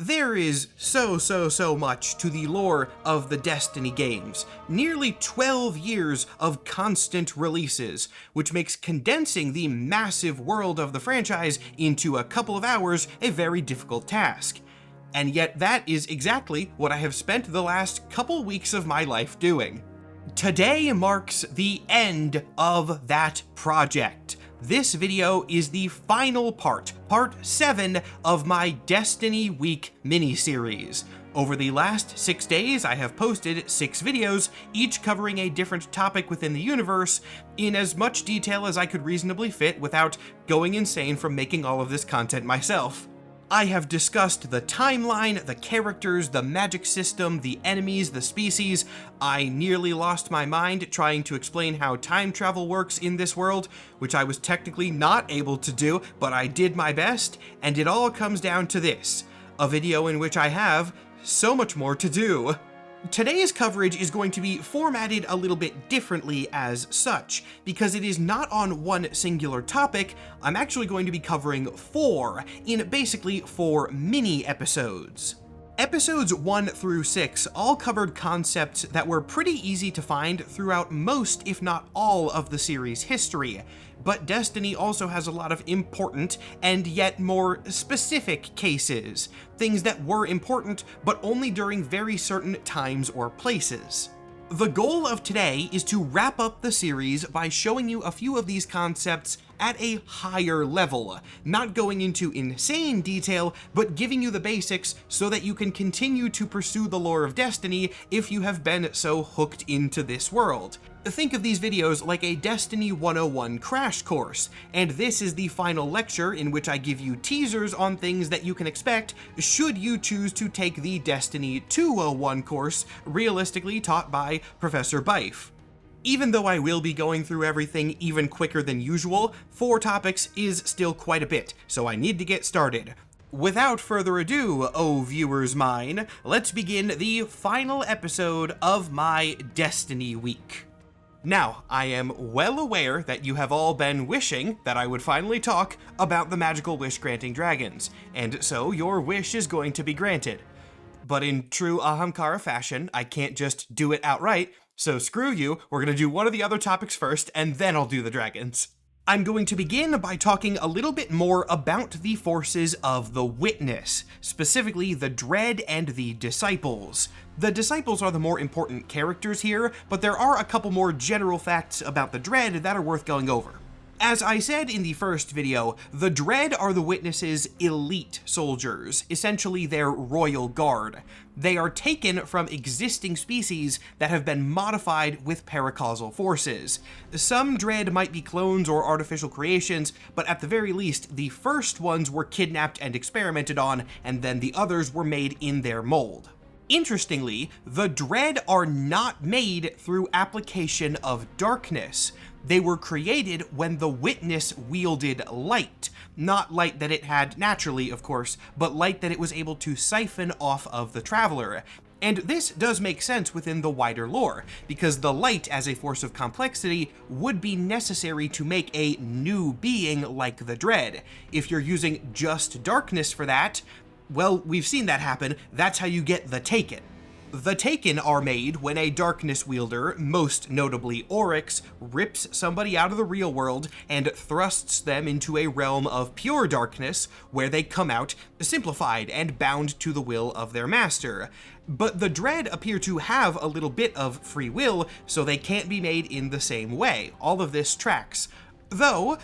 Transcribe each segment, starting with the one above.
There is so much to the lore of the Destiny games. Nearly 12 years of constant releases, which makes condensing the massive world of the franchise into a couple of hours a very difficult task. And yet that is exactly what I have spent the last couple weeks of my life doing. Today marks the end of that project. This video is the final part 7 of my Destiny Week miniseries. Over the last 6 days, I have posted 6 videos, each covering a different topic within the universe, in as much detail as I could reasonably fit without going insane from making all of this content myself. I have discussed the timeline, the characters, the magic system, the enemies, the species. I nearly lost my mind trying to explain how time travel works in this world, which I was technically not able to do, but I did my best, and it all comes down to this, a video in which I have so much more to do. Today's coverage is going to be formatted a little bit differently as such, because it is not on one singular topic. I'm actually going to be covering 4 in basically 4 mini episodes. Episodes 1 through 6 all covered concepts that were pretty easy to find throughout most, if not all, of the series' history, but Destiny also has a lot of important and yet more specific cases, things that were important but only during very certain times or places. The goal of today is to wrap up the series by showing you a few of these concepts at a higher level, not going into insane detail, but giving you the basics so that you can continue to pursue the lore of Destiny if you have been so hooked into this world. Think of these videos like a Destiny 101 crash course, and this is the final lecture in which I give you teasers on things that you can expect should you choose to take the Destiny 201 course, realistically taught by Professor Bife. Even though I will be going through everything even quicker than usual, 4 topics is still quite a bit, so I need to get started. Without further ado, oh viewers mine, let's begin the final episode of my Destiny Week. Now, I am well aware that you have all been wishing that I would finally talk about the magical wish-granting dragons, and so your wish is going to be granted. But in true Ahamkara fashion, I can't just do it outright, so screw you, we're gonna do one of the other topics first, and then I'll do the dragons. I'm going to begin by talking a little bit more about the forces of the Witness, specifically the Dread and the Disciples. The Disciples are the more important characters here, but there are a couple more general facts about the Dread that are worth going over. As I said in the first video, the Dread are the Witness's elite soldiers, essentially their royal guard. They are taken from existing species that have been modified with paracausal forces. Some Dread might be clones or artificial creations, but at the very least, the first ones were kidnapped and experimented on, and then the others were made in their mold. Interestingly, the Dread are not made through application of darkness. They were created when the Witness wielded light. Not light that it had naturally, of course, but light that it was able to siphon off of the Traveler. And this does make sense within the wider lore, because the light as a force of complexity would be necessary to make a new being like the Dread. If you're using just darkness for that, well, we've seen that happen. That's how you get the Taken. The Taken are made when a darkness wielder, most notably Oryx, rips somebody out of the real world and thrusts them into a realm of pure darkness, where they come out simplified and bound to the will of their master. But the Dread appear to have a little bit of free will, so they can't be made in the same way. All of this tracks. Though,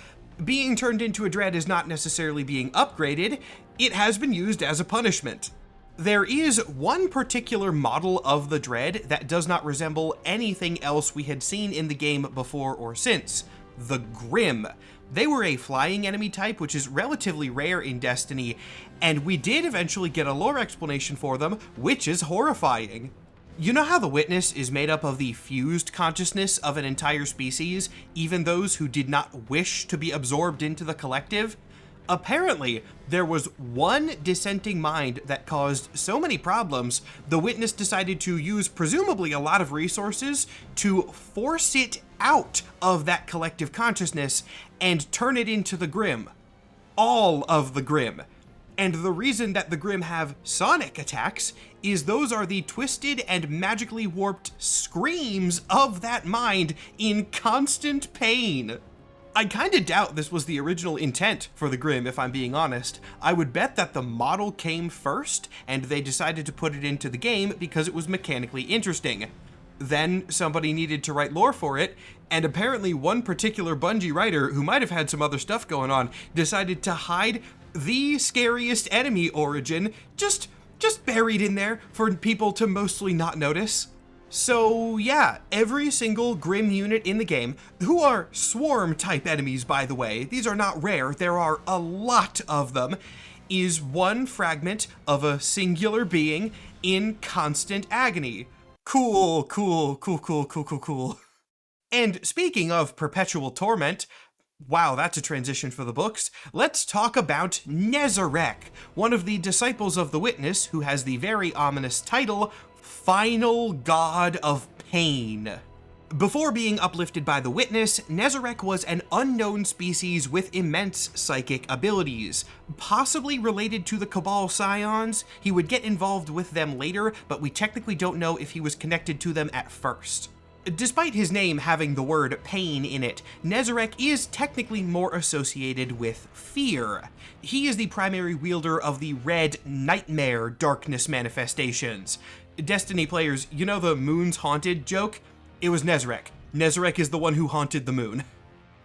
being turned into a Dread is not necessarily being upgraded, it has been used as a punishment. There is one particular model of the Dread that does not resemble anything else we had seen in the game before or since, the Grim. They were a flying enemy type, which is relatively rare in Destiny, and we did eventually get a lore explanation for them, which is horrifying. You know how the Witness is made up of the fused consciousness of an entire species, even those who did not wish to be absorbed into the collective? Apparently, there was one dissenting mind that caused so many problems, the Witness decided to use presumably a lot of resources to force it out of that collective consciousness and turn it into the Grim. All of the Grim. And the reason that the Grimm have sonic attacks is those are the twisted and magically warped screams of that mind in constant pain. I kinda doubt this was the original intent for the Grimm, if I'm being honest. I would bet that the model came first, and they decided to put it into the game because it was mechanically interesting. Then somebody needed to write lore for it, and apparently one particular Bungie writer, who might have had some other stuff going on, decided to hide the scariest enemy origin just buried in there for people to mostly not notice. So yeah, every single Grimm unit in the game, who are swarm type enemies by the way, these are not rare, there are a lot of them, is one fragment of a singular being in constant agony. Cool. And speaking of perpetual torment, wow, that's a transition for the books. Let's talk about Nezarec, one of the disciples of the Witness, who has the very ominous title, Final God of Pain. Before being uplifted by the Witness, Nezarec was an unknown species with immense psychic abilities. Possibly related to the Cabal Scions, he would get involved with them later, but we technically don't know if he was connected to them at first. Despite his name having the word pain in it, Nezarec is technically more associated with fear. He is the primary wielder of the red nightmare darkness manifestations. Destiny players, you know the moon's haunted joke? It was Nezarec. Nezarec is the one who haunted the moon.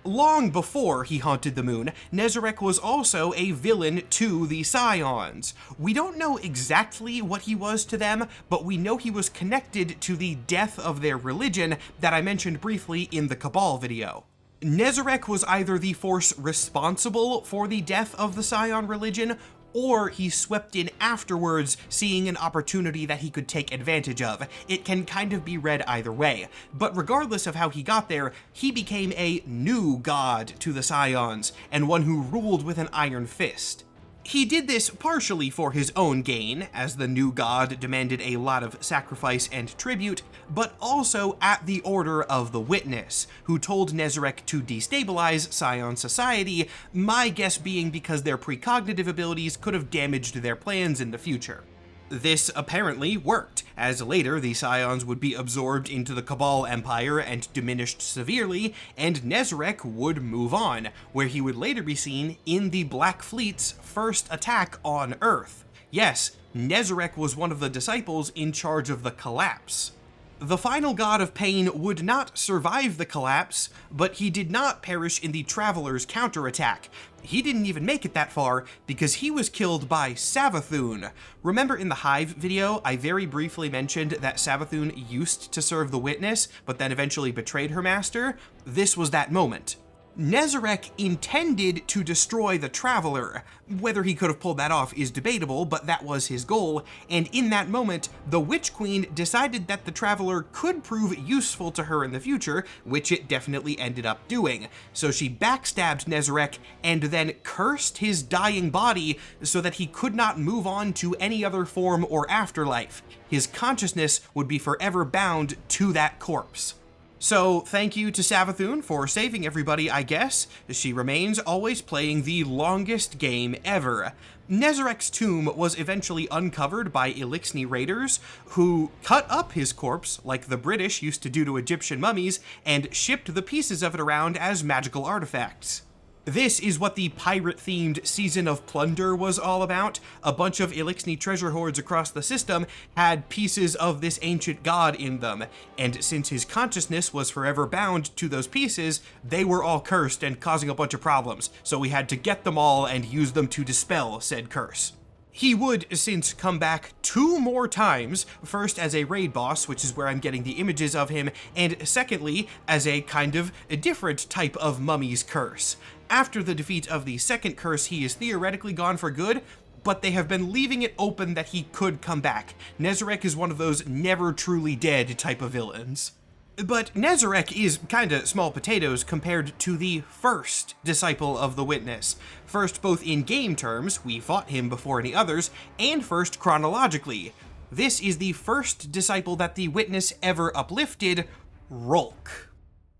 Long before he haunted the moon, Nezarec was also a villain to the Scions. We don't know exactly what he was to them, but we know he was connected to the death of their religion that I mentioned briefly in the Cabal video. Nezarec was either the force responsible for the death of the Scion religion, or he swept in afterwards, seeing an opportunity that he could take advantage of. It can kind of be read either way, but regardless of how he got there, he became a new god to the Scions, and one who ruled with an iron fist. He did this partially for his own gain, as the new god demanded a lot of sacrifice and tribute, but also at the order of the Witness, who told Nezarec to destabilize Scion society, my guess being because their precognitive abilities could have damaged their plans in the future. This apparently worked, as later the Scions would be absorbed into the Cabal Empire and diminished severely, and Nezarec would move on, where he would later be seen in the Black Fleet's first attack on Earth. Yes, Nezarec was one of the disciples in charge of the collapse. The final god of pain would not survive the collapse, but he did not perish in the Traveler's counterattack. He didn't even make it that far because he was killed by Savathun. Remember in the Hive video, I very briefly mentioned that Savathun used to serve the Witness, but then eventually betrayed her master? This was that moment. Nezarec intended to destroy the Traveler. Whether he could have pulled that off is debatable, but that was his goal, and in that moment, the Witch Queen decided that the Traveler could prove useful to her in the future, which it definitely ended up doing. So she backstabbed Nezarec and then cursed his dying body so that he could not move on to any other form or afterlife. His consciousness would be forever bound to that corpse. So thank you to Savathun for saving everybody, I guess. She remains always playing the longest game ever. Nezarec's tomb was eventually uncovered by Elixni raiders, who cut up his corpse, like the British used to do to Egyptian mummies, and shipped the pieces of it around as magical artifacts. This is what the pirate-themed Season of Plunder was all about. A bunch of Elixni treasure hoards across the system had pieces of this ancient god in them, and since his consciousness was forever bound to those pieces, they were all cursed and causing a bunch of problems, so we had to get them all and use them to dispel said curse. He would since come back 2 more times, first as a raid boss, which is where I'm getting the images of him, and secondly, as a kind of a different type of mummy's curse. After the defeat of the second curse, he is theoretically gone for good, but they have been leaving it open that he could come back. Nezarec is one of those never truly dead type of villains. But Nezarec is kinda small potatoes compared to the first disciple of the Witness. First both in game terms, we fought him before any others, and first chronologically. This is the first disciple that the Witness ever uplifted, Rolk.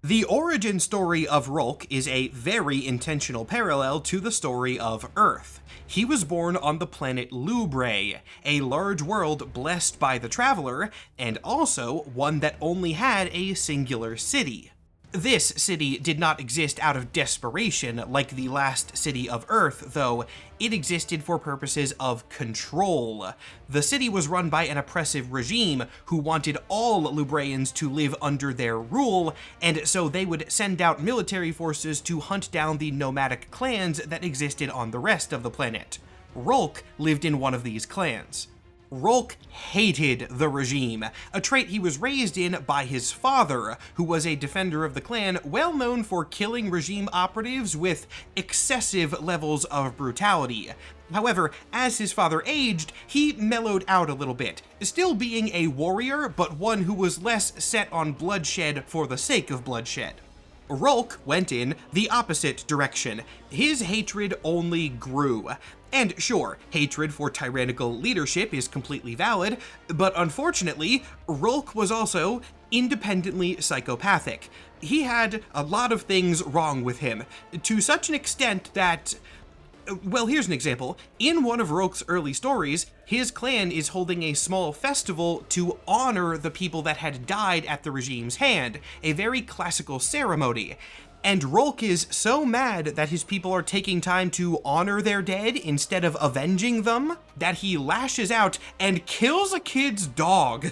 The origin story of Rolk is a very intentional parallel to the story of Earth. He was born on the planet Lubrae, a large world blessed by the Traveler, and also one that only had a singular city. This city did not exist out of desperation like the last city of Earth, though. It existed for purposes of control. The city was run by an oppressive regime who wanted all Lubraeans to live under their rule, and so they would send out military forces to hunt down the nomadic clans that existed on the rest of the planet. Rolk lived in one of these clans. Rolk hated the regime, a trait he was raised in by his father, who was a defender of the clan well known for killing regime operatives with excessive levels of brutality. However, as his father aged, he mellowed out a little bit, still being a warrior, but one who was less set on bloodshed for the sake of bloodshed. Rolk went in the opposite direction. His hatred only grew. And sure, hatred for tyrannical leadership is completely valid, but unfortunately, Rolk was also independently psychopathic. He had a lot of things wrong with him, to such an extent that, well, here's an example. In one of Rolk's early stories, his clan is holding a small festival to honor the people that had died at the regime's hand, a very classical ceremony. And Rolk is so mad that his people are taking time to honor their dead instead of avenging them, that he lashes out and kills a kid's dog.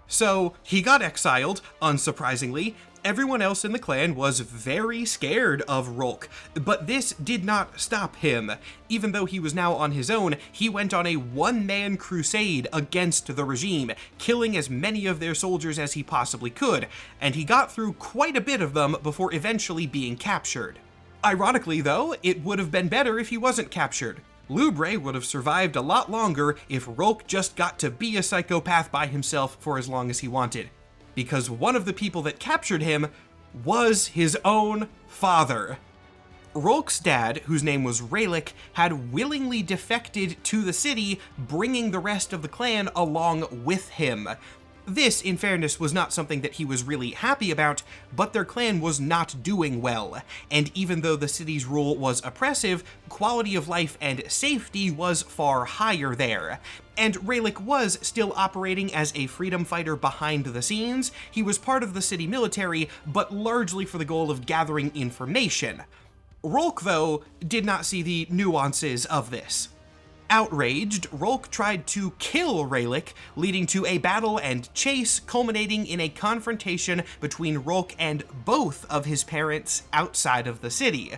So he got exiled, unsurprisingly. Everyone else in the clan was very scared of Rolk, but this did not stop him. Even though he was now on his own, he went on a one-man crusade against the regime, killing as many of their soldiers as he possibly could, and he got through quite a bit of them before eventually being captured. Ironically, though, it would have been better if he wasn't captured. Lubrae would have survived a lot longer if Rolk just got to be a psychopath by himself for as long as he wanted. Because one of the people that captured him was his own father. Rolk's dad, whose name was Raylik, had willingly defected to the city, bringing the rest of the clan along with him. This, in fairness, was not something that he was really happy about, but their clan was not doing well, and even though the city's rule was oppressive, quality of life and safety was far higher there. And Raylik was still operating as a freedom fighter behind the scenes. He was part of the city military, but largely for the goal of gathering information. Rolk, though, did not see the nuances of this. Outraged, Rolk tried to kill Raylik, leading to a battle and chase culminating in a confrontation between Rolk and both of his parents outside of the city.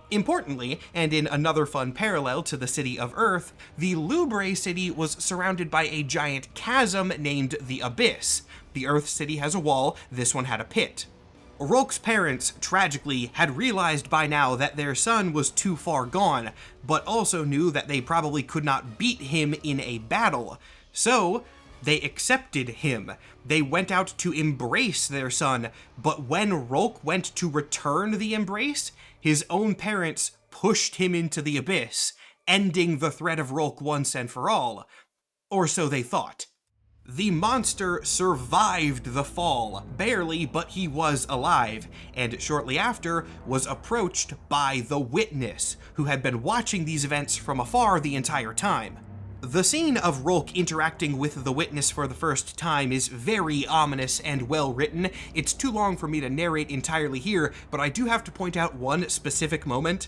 Importantly, and in another fun parallel to the city of Earth, the Lubrae city was surrounded by a giant chasm named the Abyss. The Earth city has a wall, this one had a pit. Rolk's parents, tragically, had realized by now that their son was too far gone, but also knew that they probably could not beat him in a battle. So, they accepted him. They went out to embrace their son, but when Rolk went to return the embrace, his own parents pushed him into the abyss, ending the threat of Rolk once and for all. Or so they thought. The monster survived the fall, barely, but he was alive, and shortly after was approached by the Witness, who had been watching these events from afar the entire time. The scene of Rolk interacting with the Witness for the first time is very ominous and well written. It's too long for me to narrate entirely here, but I do have to point out one specific moment.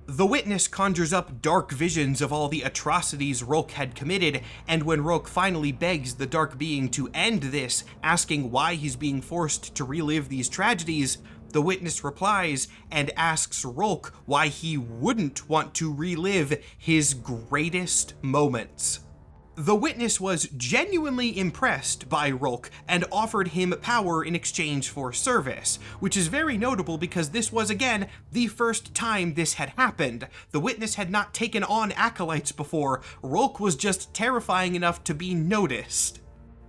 The Witness conjures up dark visions of all the atrocities Rolk had committed, and when Rolk finally begs the dark being to end this, asking why he's being forced to relive these tragedies, the Witness replies and asks Rolk why he wouldn't want to relive his greatest moments. The Witness was genuinely impressed by Rolk and offered him power in exchange for service, which is very notable because this was, again, the first time this had happened. The Witness had not taken on acolytes before. Rolk was just terrifying enough to be noticed.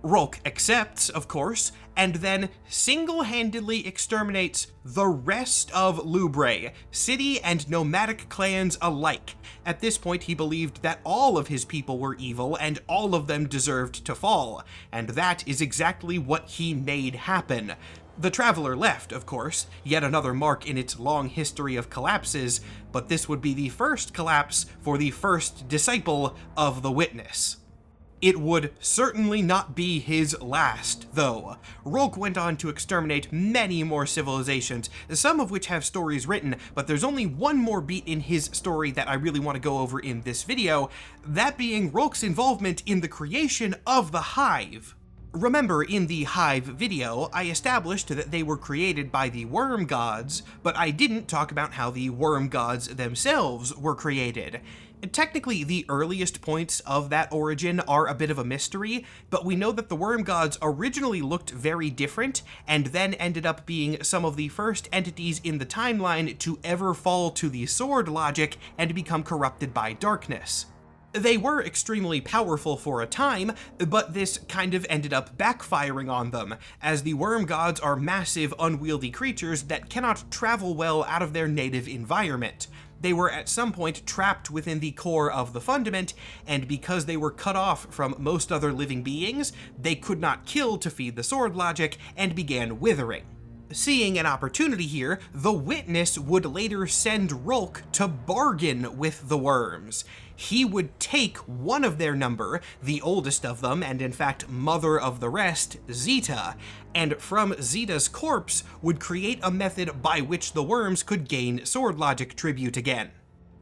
Rolk accepts, of course, and then single-handedly exterminates the rest of Lubrae, city and nomadic clans alike. At this point, he believed that all of his people were evil and all of them deserved to fall, and that is exactly what he made happen. The Traveler left, of course, yet another mark in its long history of collapses, but this would be the first collapse for the first disciple of the Witness. It would certainly not be his last, though. Rolk went on to exterminate many more civilizations, some of which have stories written, but there's only one more beat in his story that I really want to go over in this video, that being Rolk's involvement in the creation of the Hive. Remember, in the Hive video, I established that they were created by the worm gods, but I didn't talk about how the worm gods themselves were created. Technically, the earliest points of that origin are a bit of a mystery, but we know that the worm gods originally looked very different, and then ended up being some of the first entities in the timeline to ever fall to the sword logic and become corrupted by darkness. They were extremely powerful for a time, but this kind of ended up backfiring on them, as the worm gods are massive, unwieldy creatures that cannot travel well out of their native environment. They were at some point trapped within the core of the fundament, and because they were cut off from most other living beings, they could not kill to feed the sword logic and began withering. Seeing an opportunity here, the Witness would later send Rolk to bargain with the worms. He would take one of their number, the oldest of them, and in fact mother of the rest, Zeta, and from Zeta's corpse would create a method by which the worms could gain sword logic tribute again.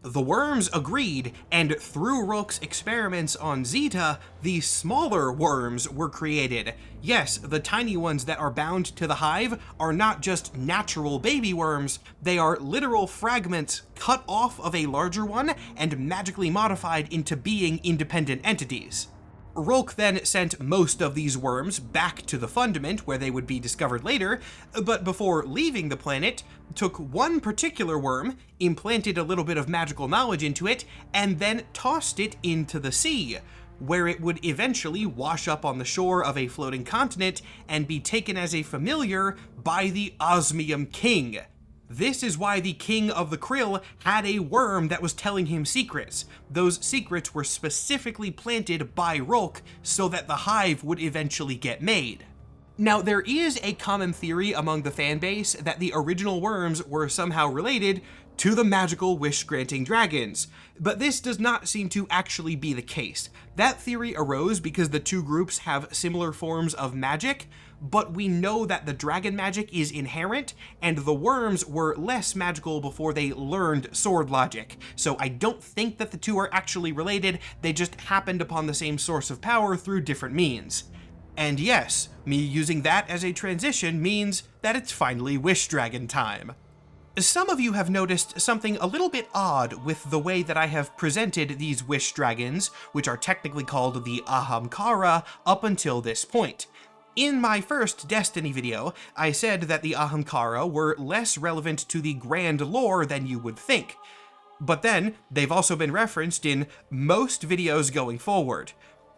The worms agreed, and through Rolk's experiments on Zeta, the smaller worms were created. Yes, the tiny ones that are bound to the hive are not just natural baby worms, they are literal fragments cut off of a larger one and magically modified into being independent entities. Rolk then sent most of these worms back to the fundament where they would be discovered later, but before leaving the planet, took one particular worm, implanted a little bit of magical knowledge into it, and then tossed it into the sea, where it would eventually wash up on the shore of a floating continent and be taken as a familiar by the Osmium King. This is why the King of the Krill had a worm that was telling him secrets. Those secrets were specifically planted by Rolk so that the hive would eventually get made. Now, there is a common theory among the fanbase that the original worms were somehow related to the magical wish-granting dragons, but this does not seem to actually be the case. That theory arose because the two groups have similar forms of magic, but we know that the dragon magic is inherent, and the worms were less magical before they learned sword logic. So I don't think that the two are actually related, they just happened upon the same source of power through different means. And yes, me using that as a transition means that it's finally Wish Dragon time. Some of you have noticed something a little bit odd with the way that I have presented these Wish Dragons, which are technically called the Ahamkara, up until this point. In my first Destiny video, I said that the Ahamkara were less relevant to the grand lore than you would think. But then, they've also been referenced in most videos going forward.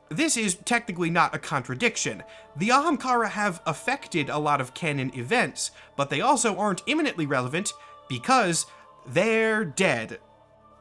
This is technically not a contradiction. The Ahamkara have affected a lot of canon events, but they also aren't imminently relevant because they're dead.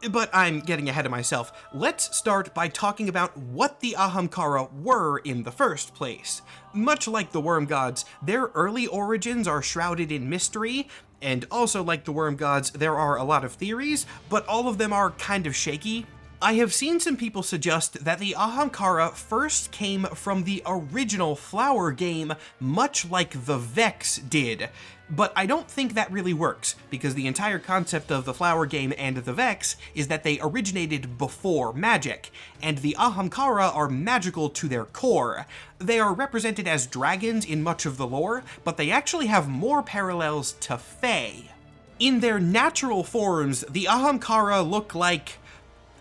But I'm getting ahead of myself. Let's start by talking about what the Ahamkara were in the first place. Much like the worm gods, their early origins are shrouded in mystery, and also like the worm gods, there are a lot of theories, but all of them are kind of shaky. I have seen some people suggest that the Ahamkara first came from the original Flower game, much like the Vex did. But I don't think that really works, because the entire concept of the Flower game and the Vex is that they originated before magic, and the Ahamkara are magical to their core. They are represented as dragons in much of the lore, but they actually have more parallels to Fae. In their natural forms, the Ahamkara look like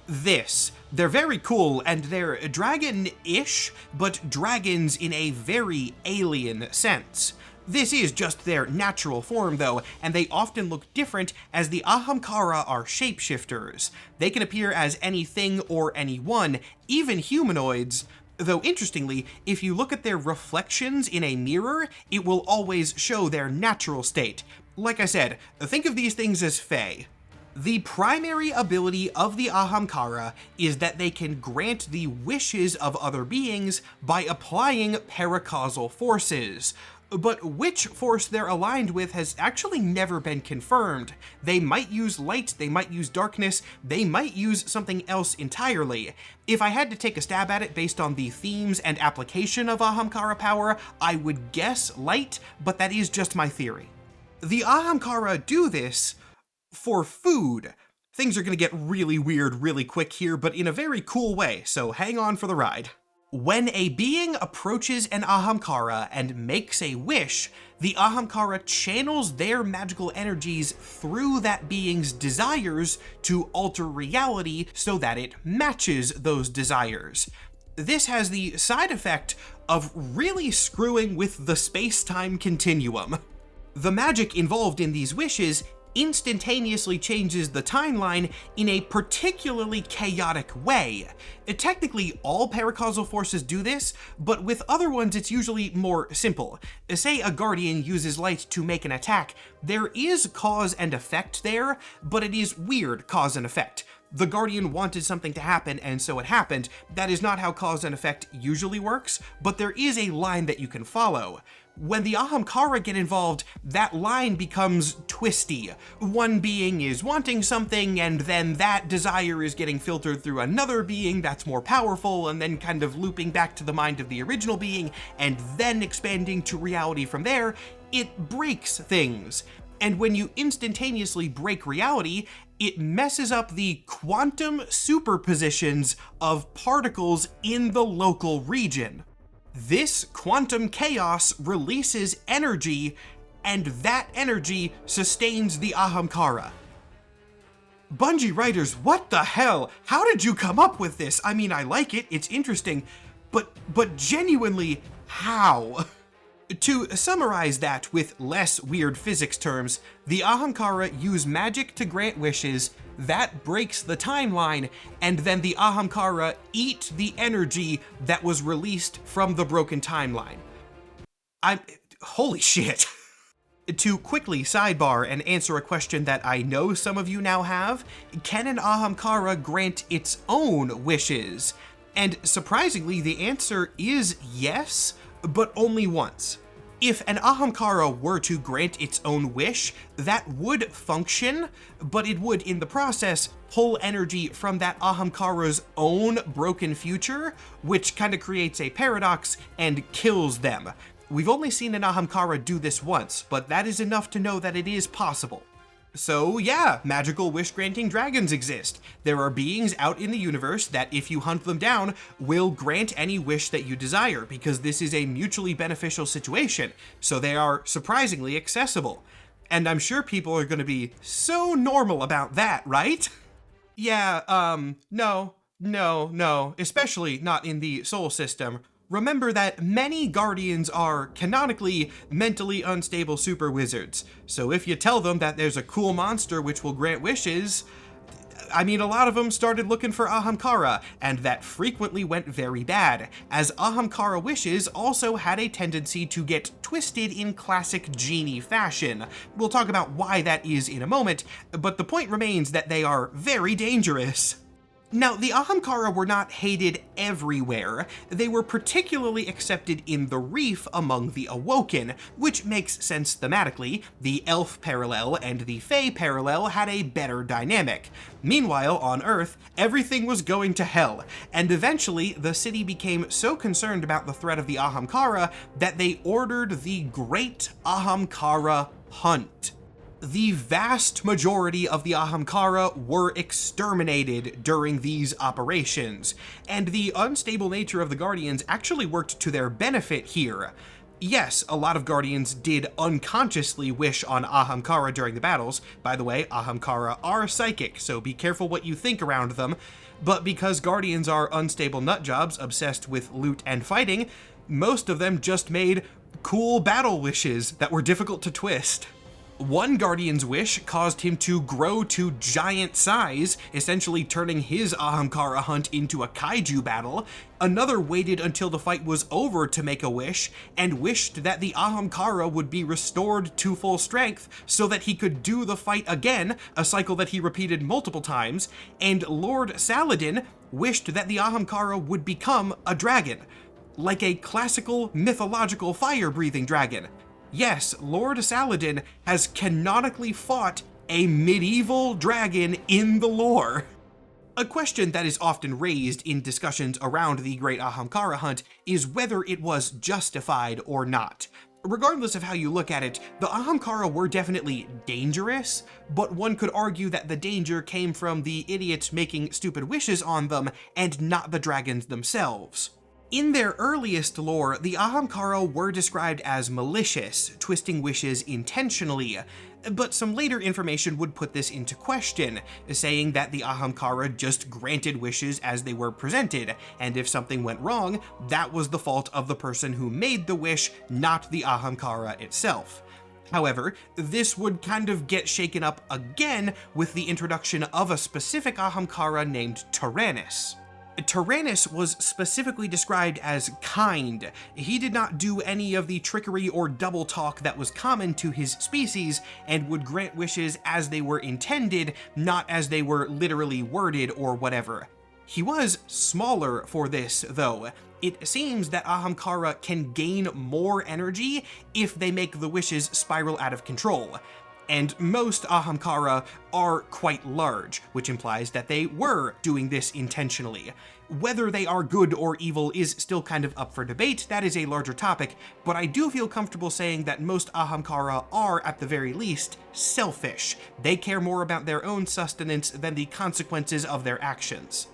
this. They're very cool, and they're dragon-ish, but dragons in a very alien sense. This is just their natural form, though, and they often look different as the Ahamkara are shapeshifters. They can appear as anything or anyone, even humanoids. Though interestingly, if you look at their reflections in a mirror, it will always show their natural state. Like I said, think of these things as Fae. The primary ability of the Ahamkara is that they can grant the wishes of other beings by applying paracausal forces. But which force they're aligned with has actually never been confirmed. They might use light, they might use darkness, they might use something else entirely. If I had to take a stab at it based on the themes and application of Ahamkara power, I would guess light, but that is just my theory. The Ahamkara do this for food. Things are gonna get really weird really quick here, but in a very cool way, so hang on for the ride. When a being approaches an Ahamkara and makes a wish, the Ahamkara channels their magical energies through that being's desires to alter reality so that it matches those desires. This has the side effect of really screwing with the space-time continuum. The magic involved in these wishes instantaneously changes the timeline in a particularly chaotic way. Technically, all paracausal forces do this, but with other ones it's usually more simple. Say a guardian uses light to make an attack, there is cause and effect there, but it is weird cause and effect. The guardian wanted something to happen and so it happened. That is not how cause and effect usually works, but there is a line that you can follow. When the Ahamkara get involved, that line becomes twisty. One being is wanting something, and then that desire is getting filtered through another being that's more powerful, and then kind of looping back to the mind of the original being, and then expanding to reality from there. It breaks things. And when you instantaneously break reality, it messes up the quantum superpositions of particles in the local region. This quantum chaos releases energy, and that energy sustains the Ahamkara. Bungie writers, what the hell? How did you come up with this? I mean, I like it, it's interesting, but genuinely, how? To summarize that with less weird physics terms, the Ahamkara use magic to grant wishes, that breaks the timeline, and then the Ahamkara eat the energy that was released from the broken timeline. Holy shit. To quickly sidebar and answer a question that I know some of you now have, can an Ahamkara grant its own wishes? And surprisingly, the answer is yes, but only once. If an Ahamkara were to grant its own wish, that would function, but it would, in the process, pull energy from that Ahamkara's own broken future, which kind of creates a paradox and kills them. We've only seen an Ahamkara do this once, but that is enough to know that it is possible. So yeah, magical wish-granting dragons exist. There are beings out in the universe that, if you hunt them down, will grant any wish that you desire, because this is a mutually beneficial situation, so they are surprisingly accessible. And I'm sure people are gonna be so normal about that, right? Yeah, no, especially not in the Sol system. Remember that many Guardians are canonically mentally unstable super wizards, so if you tell them that there's a cool monster which will grant wishes, I mean, a lot of them started looking for Ahamkara, and that frequently went very bad, as Ahamkara wishes also had a tendency to get twisted in classic genie fashion. We'll talk about why that is in a moment, but the point remains that they are very dangerous. Now, the Ahamkara were not hated everywhere. They were particularly accepted in the Reef among the Awoken, which makes sense thematically. The Elf parallel and the Fae parallel had a better dynamic. Meanwhile, on Earth, everything was going to hell, and eventually the city became so concerned about the threat of the Ahamkara that they ordered the Great Ahamkara Hunt. The vast majority of the Ahamkara were exterminated during these operations, and the unstable nature of the Guardians actually worked to their benefit here. Yes, a lot of Guardians did unconsciously wish on Ahamkara during the battles. By the way, Ahamkara are psychic, so be careful what you think around them. But because Guardians are unstable nutjobs obsessed with loot and fighting, most of them just made cool battle wishes that were difficult to twist. One Guardian's wish caused him to grow to giant size, essentially turning his Ahamkara hunt into a kaiju battle. Another waited until the fight was over to make a wish, and wished that the Ahamkara would be restored to full strength so that he could do the fight again, a cycle that he repeated multiple times, and Lord Saladin wished that the Ahamkara would become a dragon. like a classical mythological fire-breathing dragon. Yes, Lord Saladin has canonically fought a medieval dragon in the lore. A question that is often raised in discussions around the Great Ahamkara hunt is whether it was justified or not. Regardless of how you look at it, the Ahamkara were definitely dangerous, but one could argue that the danger came from the idiots making stupid wishes on them and not the dragons themselves. In their earliest lore, the Ahamkara were described as malicious, twisting wishes intentionally, but some later information would put this into question, saying that the Ahamkara just granted wishes as they were presented, and if something went wrong, that was the fault of the person who made the wish, not the Ahamkara itself. However, this would kind of get shaken up again with the introduction of a specific Ahamkara named Dredgens. Dredgens was specifically described as kind. He did not do any of the trickery or double talk that was common to his species, and would grant wishes as they were intended, not as they were literally worded or whatever. He was smaller for this, though. It seems that Ahamkara can gain more energy if they make the wishes spiral out of control. And most Ahamkara are quite large, which implies that they were doing this intentionally. Whether they are good or evil is still kind of up for debate, that is a larger topic, but I do feel comfortable saying that most Ahamkara are, at the very least, selfish. They care more about their own sustenance than the consequences of their actions.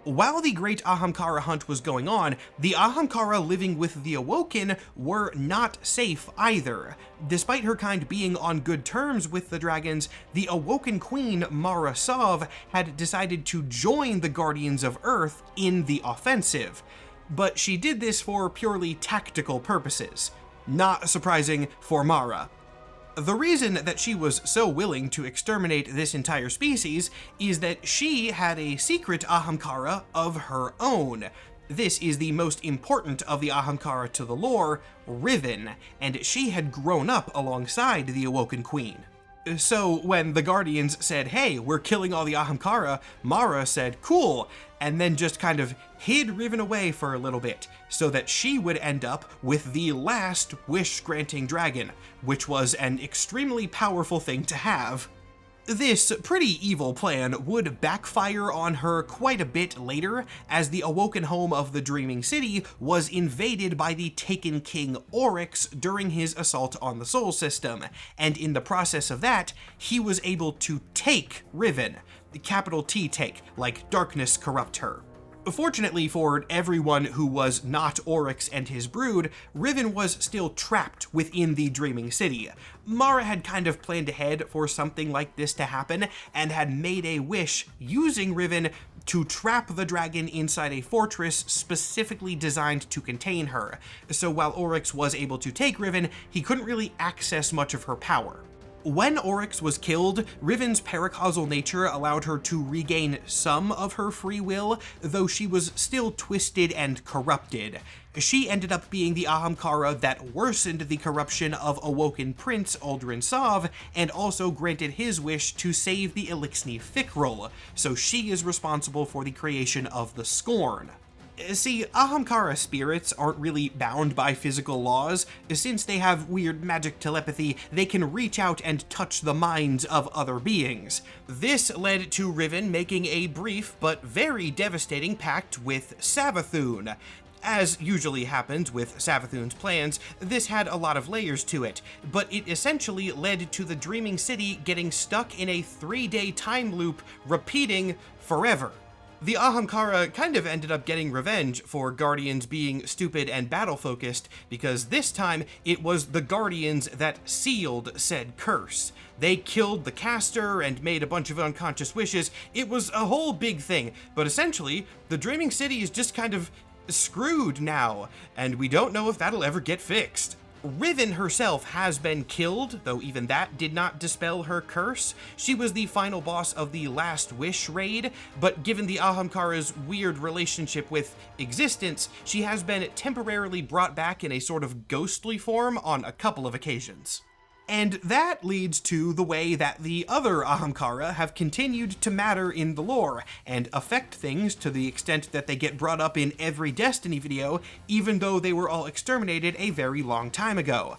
While the Great Ahamkara hunt was going on, the Ahamkara living with the Awoken were not safe either. Despite her kind being on good terms with the dragons, the Awoken Queen, Mara Sov, had decided to join the Guardians of Earth in the offensive. But she did this for purely tactical purposes. Not surprising for Mara. The reason that she was so willing to exterminate this entire species is that she had a secret Ahamkara of her own. This is the most important of the Ahamkara to the lore, Riven, and she had grown up alongside the Awoken Queen. So when the Guardians said, hey, we're killing all the Ahamkara, Mara said, cool, and then just kind of hid Riven away for a little bit, so that she would end up with the last wish-granting dragon, which was an extremely powerful thing to have. This pretty evil plan would backfire on her quite a bit later, as the Awoken home of the Dreaming City was invaded by the Taken King Oryx during his assault on the Sol System, and in the process of that, he was able to take Riven, the capital T take, like darkness corrupt her. Fortunately for everyone who was not Oryx and his brood, Riven was still trapped within the Dreaming City. Mara had kind of planned ahead for something like this to happen, and had made a wish using Riven to trap the dragon inside a fortress specifically designed to contain her. So while Oryx was able to take Riven, he couldn't really access much of her power. When Oryx was killed, Riven's paracausal nature allowed her to regain some of her free will, though she was still twisted and corrupted. She ended up being the Ahamkara that worsened the corruption of Awoken Prince Uldren Sov, and also granted his wish to save the Elixni Fikrul, so she is responsible for the creation of the Scorn. See, Ahamkara spirits aren't really bound by physical laws. Since they have weird magic telepathy, they can reach out and touch the minds of other beings. This led to Riven making a brief but very devastating pact with Savathun. As usually happens with Savathun's plans, this had a lot of layers to it, but it essentially led to the Dreaming City getting stuck in a 3-day time loop repeating forever. The Ahamkara kind of ended up getting revenge for Guardians being stupid and battle-focused, because this time it was the Guardians that sealed said curse. They killed the caster and made a bunch of unconscious wishes. It was a whole big thing, but essentially, the Dreaming City is just kind of screwed now, and we don't know if that'll ever get fixed. Riven herself has been killed, though even that did not dispel her curse. She was the final boss of the Last Wish raid, but given the Ahamkara's weird relationship with existence, she has been temporarily brought back in a sort of ghostly form on a couple of occasions. And that leads to the way that the other Ahamkara have continued to matter in the lore, and affect things to the extent that they get brought up in every Destiny video, even though they were all exterminated a very long time ago.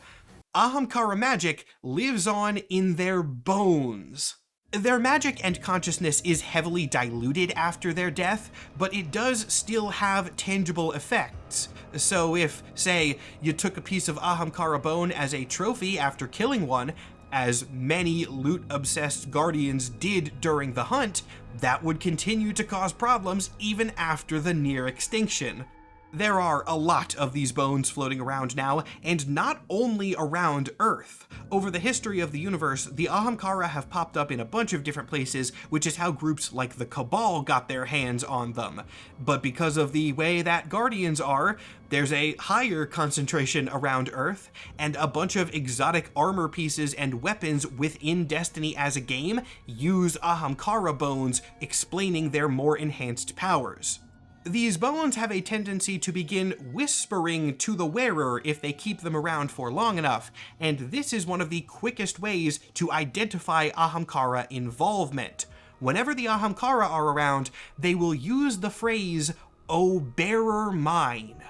Ahamkara magic lives on in their bones. Their magic and consciousness is heavily diluted after their death, but it does still have tangible effects. So if, say, you took a piece of Ahamkara bone as a trophy after killing one, as many loot-obsessed guardians did during the hunt, that would continue to cause problems even after the near extinction. There are a lot of these bones floating around now, and not only around Earth. Over the history of the universe, the Ahamkara have popped up in a bunch of different places, which is how groups like the Cabal got their hands on them. But because of the way that Guardians are, there's a higher concentration around Earth, and a bunch of exotic armor pieces and weapons within Destiny as a game use Ahamkara bones, explaining their more enhanced powers. These bones have a tendency to begin whispering to the wearer if they keep them around for long enough, and this is one of the quickest ways to identify Ahamkara involvement. Whenever the Ahamkara are around, they will use the phrase, "O bearer mine."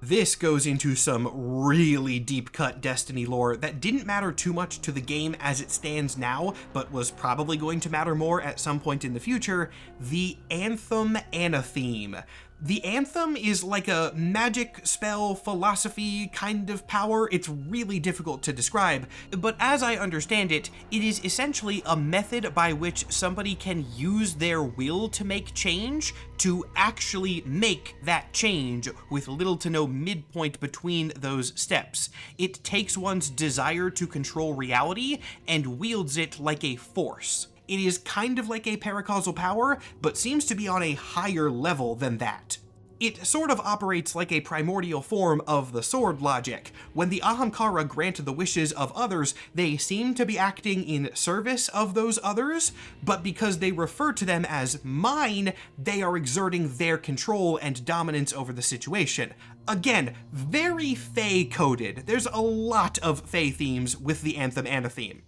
This goes into some really deep-cut Destiny lore that didn't matter too much to the game as it stands now, but was probably going to matter more at some point in the future: the Anthem Anatheme. The Anthem is like a magic spell philosophy kind of power. It's really difficult to describe, but as I understand it, it is essentially a method by which somebody can use their will to make change, to actually make that change with little to no midpoint between those steps. It takes one's desire to control reality and wields it like a force. It is kind of like a paracausal power, but seems to be on a higher level than that. It sort of operates like a primordial form of the sword logic. When the Ahamkara grant the wishes of others, they seem to be acting in service of those others, but because they refer to them as mine, they are exerting their control and dominance over the situation. Again, very Fae-coded. There's a lot of Fae themes with the Anthem Anatheme.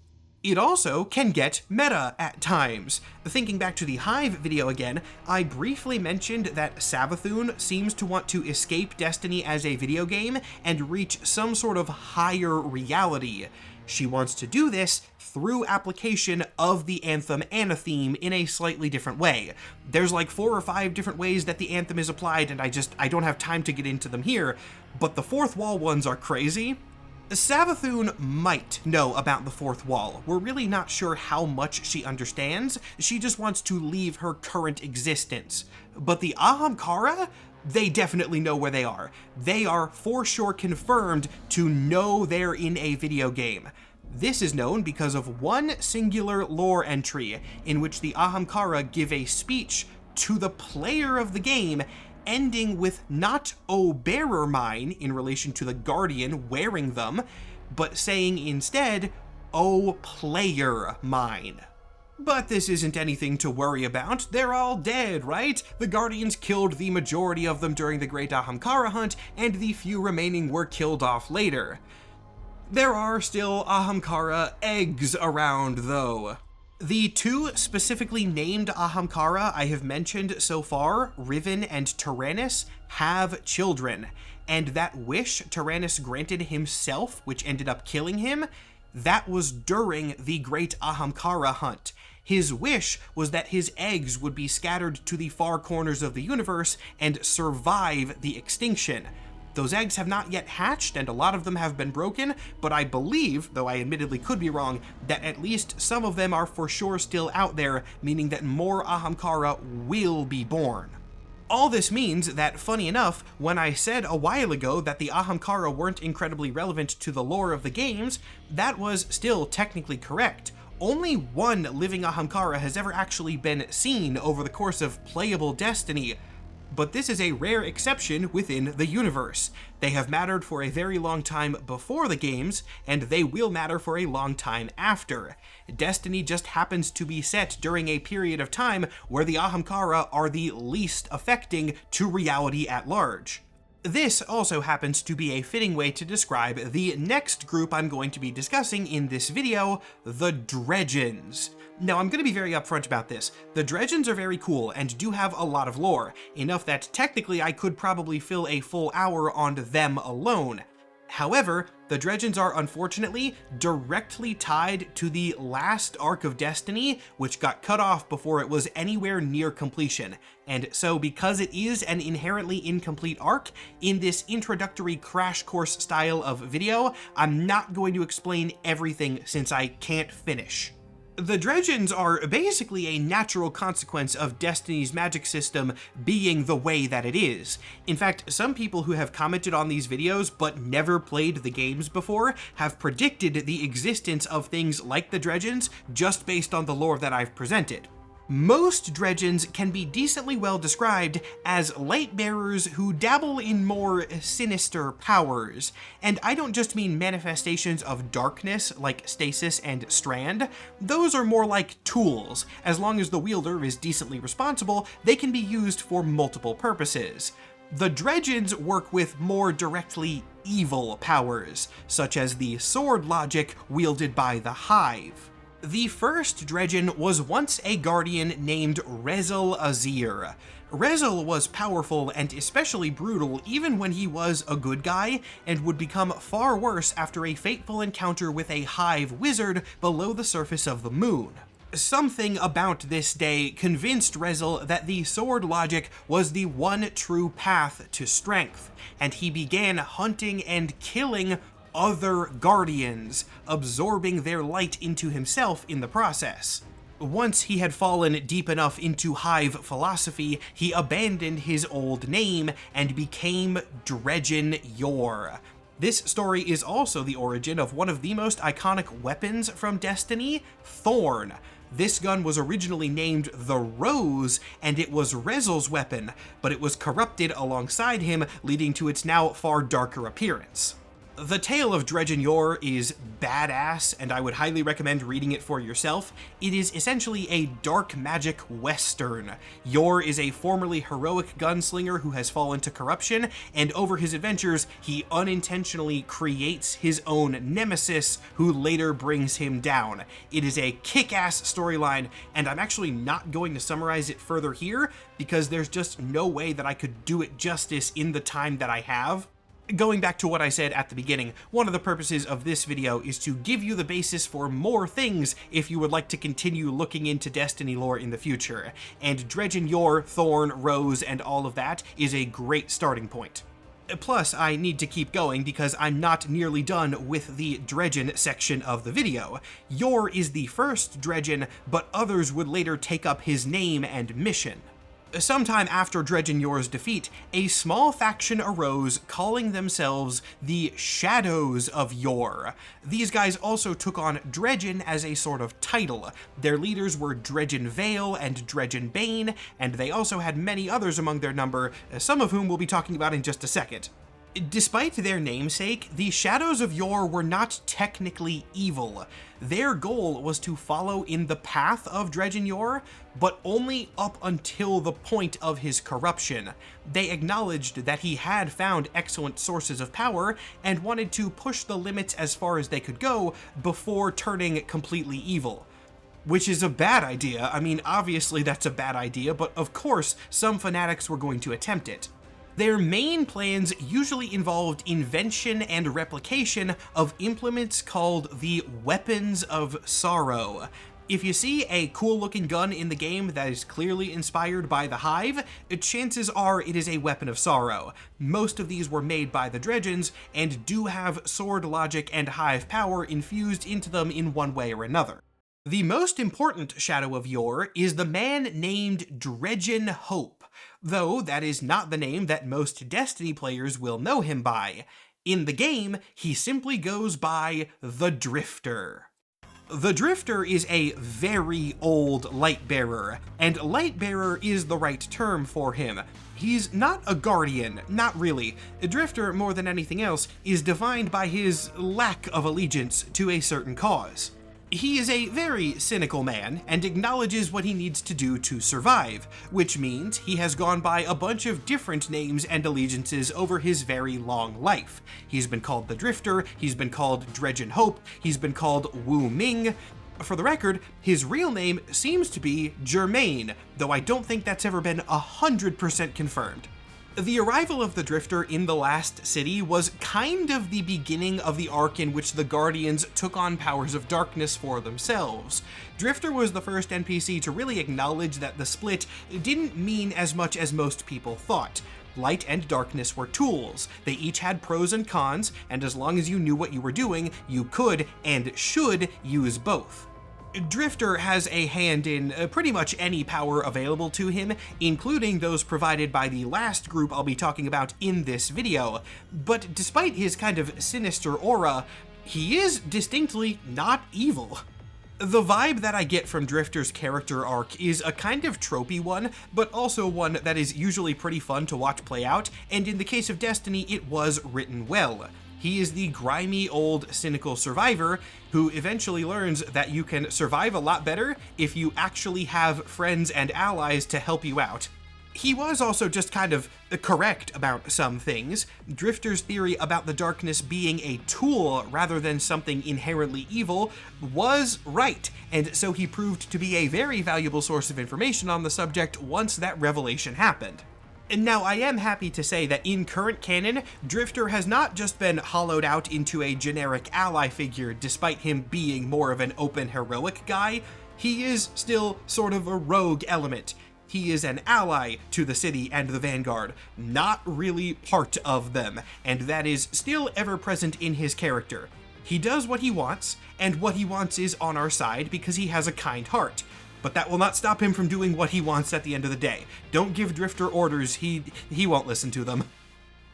It also can get meta at times. Thinking back to the Hive video again, I briefly mentioned that Savathun seems to want to escape Destiny as a video game and reach some sort of higher reality. She wants to do this through application of the Anthem Anatheme in a slightly different way. There's like 4 or 5 different ways that the Anthem is applied, and I don't have time to get into them here, but the fourth wall ones are crazy. Savathun might know about the fourth wall. We're really not sure how much she understands. She just wants to leave her current existence. But the Ahamkara, they definitely know where they are. They are for sure confirmed to know they're in a video game. This is known because of one singular lore entry in which the Ahamkara give a speech to the player of the game, ending with not "O bearer mine" in relation to the Guardian wearing them, but saying instead, "O player mine." But this isn't anything to worry about. They're all dead, right? The Guardians killed the majority of them during the Great Ahamkara hunt, and the few remaining were killed off later. There are still Ahamkara eggs around, though. The 2 specifically named Ahamkara I have mentioned so far, Riven and Tyrannus, have children, and that wish Tyrannus granted himself, which ended up killing him, that was during the Great Ahamkara hunt. His wish was that his eggs would be scattered to the far corners of the universe and survive the extinction. Those eggs have not yet hatched, and a lot of them have been broken, but I believe, though I admittedly could be wrong, that at least some of them are for sure still out there, meaning that more Ahamkara will be born. All this means that, funny enough, when I said a while ago that the Ahamkara weren't incredibly relevant to the lore of the games, that was still technically correct. Only one living Ahamkara has ever actually been seen over the course of playable Destiny, but this is a rare exception within the universe. They have mattered for a very long time before the games, and they will matter for a long time after. Destiny just happens to be set during a period of time where the Ahamkara are the least affecting to reality at large. This also happens to be a fitting way to describe the next group I'm going to be discussing in this video, the Dredgens. Now, I'm going to be very upfront about this. The Dredgens are very cool and do have a lot of lore, enough that technically I could probably fill a full hour on them alone. However, the Dredgens are unfortunately directly tied to the last arc of Destiny, which got cut off before it was anywhere near completion. And so because it is an inherently incomplete arc, in this introductory crash course style of video, I'm not going to explain everything since I can't finish. The Dredgens are basically a natural consequence of Destiny's magic system being the way that it is. In fact, some people who have commented on these videos but never played the games before have predicted the existence of things like the Dredgens just based on the lore that I've presented. Most Dredgens can be decently well described as light bearers who dabble in more sinister powers. And I don't just mean manifestations of darkness like Stasis and Strand. Those are more like tools. As long as the wielder is decently responsible, they can be used for multiple purposes. The Dredgens work with more directly evil powers, such as the sword logic wielded by the Hive. The first Dredgen was once a guardian named Rezel Azir. Rezel was powerful and especially brutal even when he was a good guy, and would become far worse after a fateful encounter with a Hive wizard below the surface of the moon. Something about this day convinced Rezel that the sword logic was the one true path to strength, and he began hunting and killing other guardians, absorbing their light into himself in the process. Once he had fallen deep enough into Hive philosophy, he abandoned his old name and became Dredgen Yor. This story is also the origin of one of the most iconic weapons from Destiny, Thorn. This gun was originally named the Rose, and it was Rezel's weapon, but it was corrupted alongside him, leading to its now far darker appearance. The tale of Dredgen Yor is badass, and I would highly recommend reading it for yourself. It is essentially a dark magic western. Yor is a formerly heroic gunslinger who has fallen to corruption, and over his adventures, he unintentionally creates his own nemesis, who later brings him down. It is a kick-ass storyline, and I'm actually not going to summarize it further here, because there's just no way that I could do it justice in the time that I have. Going back to what I said at the beginning, one of the purposes of this video is to give you the basis for more things if you would like to continue looking into Destiny lore in the future, and Dredgen Yor, Thorn, Rose, and all of that is a great starting point. Plus, I need to keep going because I'm not nearly done with the Dredgen section of the video. Yor is the first Dredgen, but others would later take up his name and mission. Sometime after Dredgen Yor's defeat, a small faction arose calling themselves the Shadows of Yor. These guys also took on Dredgen as a sort of title. Their leaders were Dredgen Vale and Dredgen Bane, and they also had many others among their number, some of whom we'll be talking about in just a second. Despite their namesake, the Shadows of Yor were not technically evil. Their goal was to follow in the path of Dredgen Yor, but only up until the point of his corruption. They acknowledged that he had found excellent sources of power and wanted to push the limits as far as they could go before turning completely evil. Which is a bad idea. I mean, obviously that's a bad idea, but of course some fanatics were going to attempt it. Their main plans usually involved invention and replication of implements called the Weapons of Sorrow. If you see a cool-looking gun in the game that is clearly inspired by the Hive, chances are it is a weapon of sorrow. Most of these were made by the Dredgens and do have sword logic and Hive power infused into them in one way or another. The most important Shadow of Yor is the man named Dredgen Hope, though that is not the name that most Destiny players will know him by. In the game, he simply goes by the Drifter. The Drifter is a very old Lightbearer, and Lightbearer is the right term for him. He's not a guardian, not really. A Drifter, more than anything else, is defined by his lack of allegiance to a certain cause. He is a very cynical man and acknowledges what he needs to do to survive, which means he has gone by a bunch of different names and allegiances over his very long life. He's been called the Drifter, he's been called Dredgen Hope, he's been called Wu Ming. For the record, his real name seems to be Germain, though I don't think that's ever been 100% confirmed. The arrival of the Drifter in the last city was kind of the beginning of the arc in which the Guardians took on powers of darkness for themselves. Drifter was the first NPC to really acknowledge that the split didn't mean as much as most people thought. Light and darkness were tools. They each had pros and cons, and as long as you knew what you were doing, you could and should use both. Drifter has a hand in pretty much any power available to him, including those provided by the last group I'll be talking about in this video, but despite his kind of sinister aura, he is distinctly not evil. The vibe that I get from Drifter's character arc is a kind of tropey one, but also one that is usually pretty fun to watch play out, and in the case of Destiny, it was written well. He is the grimy old cynical survivor who eventually learns that you can survive a lot better if you actually have friends and allies to help you out. He was also just kind of correct about some things. Drifter's theory about the darkness being a tool rather than something inherently evil was right, and so he proved to be a very valuable source of information on the subject once that revelation happened. And now, I am happy to say that in current canon, Drifter has not just been hollowed out into a generic ally figure despite him being more of an open heroic guy. He is still sort of a rogue element. He is an ally to the city and the Vanguard, not really part of them, and that is still ever present in his character. He does what he wants, and what he wants is on our side because he has a kind heart. But that will not stop him from doing what he wants at the end of the day. Don't give Drifter orders, he won't listen to them.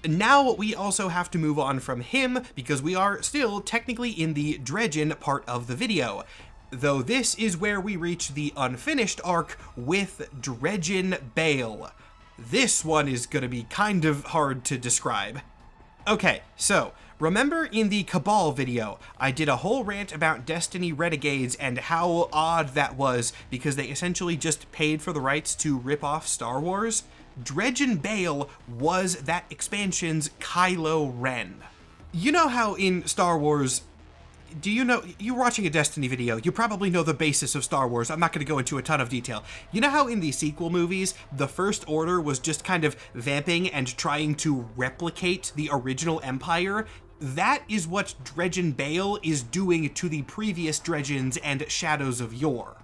Now we also have to move on from him because we are still technically in the Dredgen part of the video. Though this is where we reach the unfinished arc with Dredgen Bale. This one is gonna be kind of hard to describe. Okay, so remember in the Cabal video, I did a whole rant about Destiny Renegades and how odd that was because they essentially just paid for the rights to rip off Star Wars? Dredgen Bale was that expansion's Kylo Ren. You know how in Star Wars, you're watching a Destiny video, you probably know the basis of Star Wars, I'm not going to go into a ton of detail. You know how in the sequel movies, the First Order was just kind of vamping and trying to replicate the original Empire? That is what Dredgen Bale is doing to the previous Dredgens and Shadows of Yore.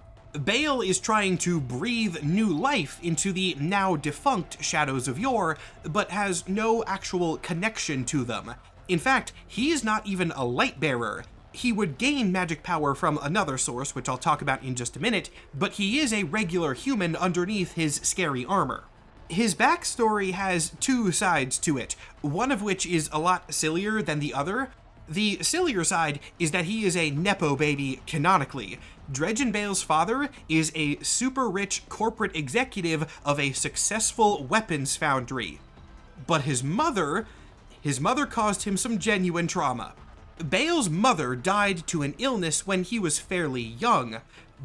Bale is trying to breathe new life into the now defunct Shadows of Yore, but has no actual connection to them. In fact, he is not even a light bearer. He would gain magic power from another source, which I'll talk about in just a minute, but he is a regular human underneath his scary armor. His backstory has two sides to it, one of which is a lot sillier than the other. The sillier side is that he is a Nepo baby canonically. Dredgen Bale's father is a super rich corporate executive of a successful weapons foundry. But his mother caused him some genuine trauma. Bale's mother died to an illness when he was fairly young,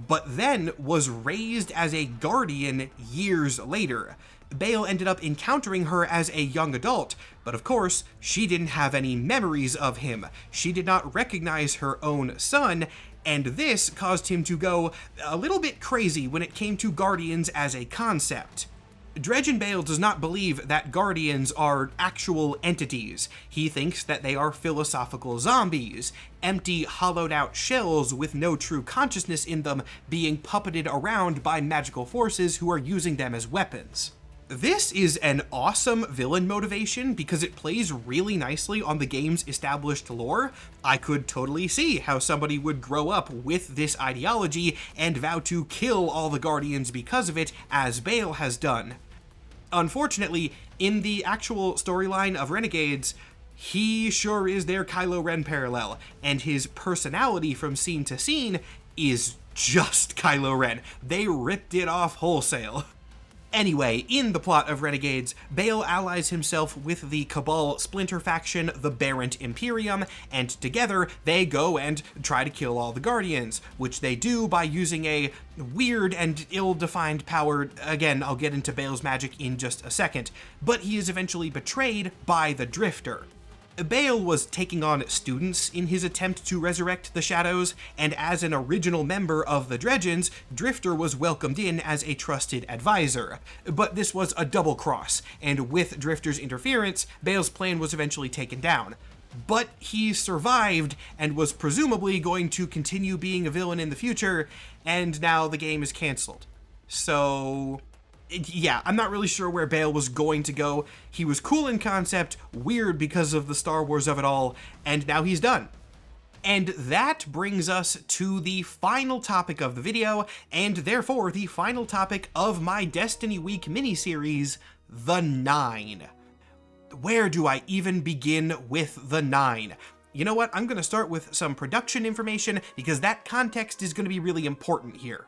but then was raised as a guardian years later. Bale ended up encountering her as a young adult, but of course, she didn't have any memories of him. She did not recognize her own son, and this caused him to go a little bit crazy when it came to Guardians as a concept. Dredgen Bale does not believe that Guardians are actual entities. He thinks that they are philosophical zombies, empty, hollowed-out shells with no true consciousness in them being puppeted around by magical forces who are using them as weapons. This is an awesome villain motivation because it plays really nicely on the game's established lore. I could totally see how somebody would grow up with this ideology and vow to kill all the Guardians because of it, as Bale has done. Unfortunately, in the actual storyline of Renegades, he sure is their Kylo Ren parallel, and his personality from scene to scene is just Kylo Ren. They ripped it off wholesale. Anyway, in the plot of Renegades, Bale allies himself with the Cabal splinter faction, the Barent Imperium, and together they go and try to kill all the Guardians, which they do by using a weird and ill-defined power. Again, I'll get into Bale's magic in just a second, but he is eventually betrayed by the Drifter. Bale was taking on students in his attempt to resurrect the Shadows, and as an original member of the Dredgens, Drifter was welcomed in as a trusted advisor. But this was a double cross, and with Drifter's interference, Bale's plan was eventually taken down. But he survived and was presumably going to continue being a villain in the future, and now the game is cancelled. So yeah, I'm not really sure where Bale was going to go. He was cool in concept, weird because of the Star Wars of it all, and now he's done. And that brings us to the final topic of the video, and therefore the final topic of my Destiny Week miniseries, the 9. Where do I even begin with the 9? You know what? I'm going to start with some production information because that context is going to be really important here.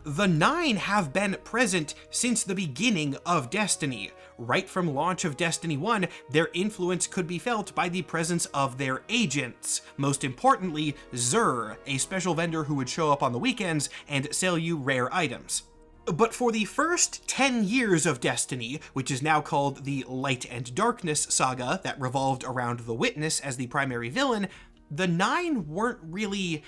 The 9 have been present since the beginning of Destiny. Right from launch of Destiny 1, their influence could be felt by the presence of their agents. Most importantly, Xur, a special vendor who would show up on the weekends and sell you rare items. But for the first 10 years of Destiny, which is now called the Light and Darkness saga that revolved around the Witness as the primary villain, the 9 weren't really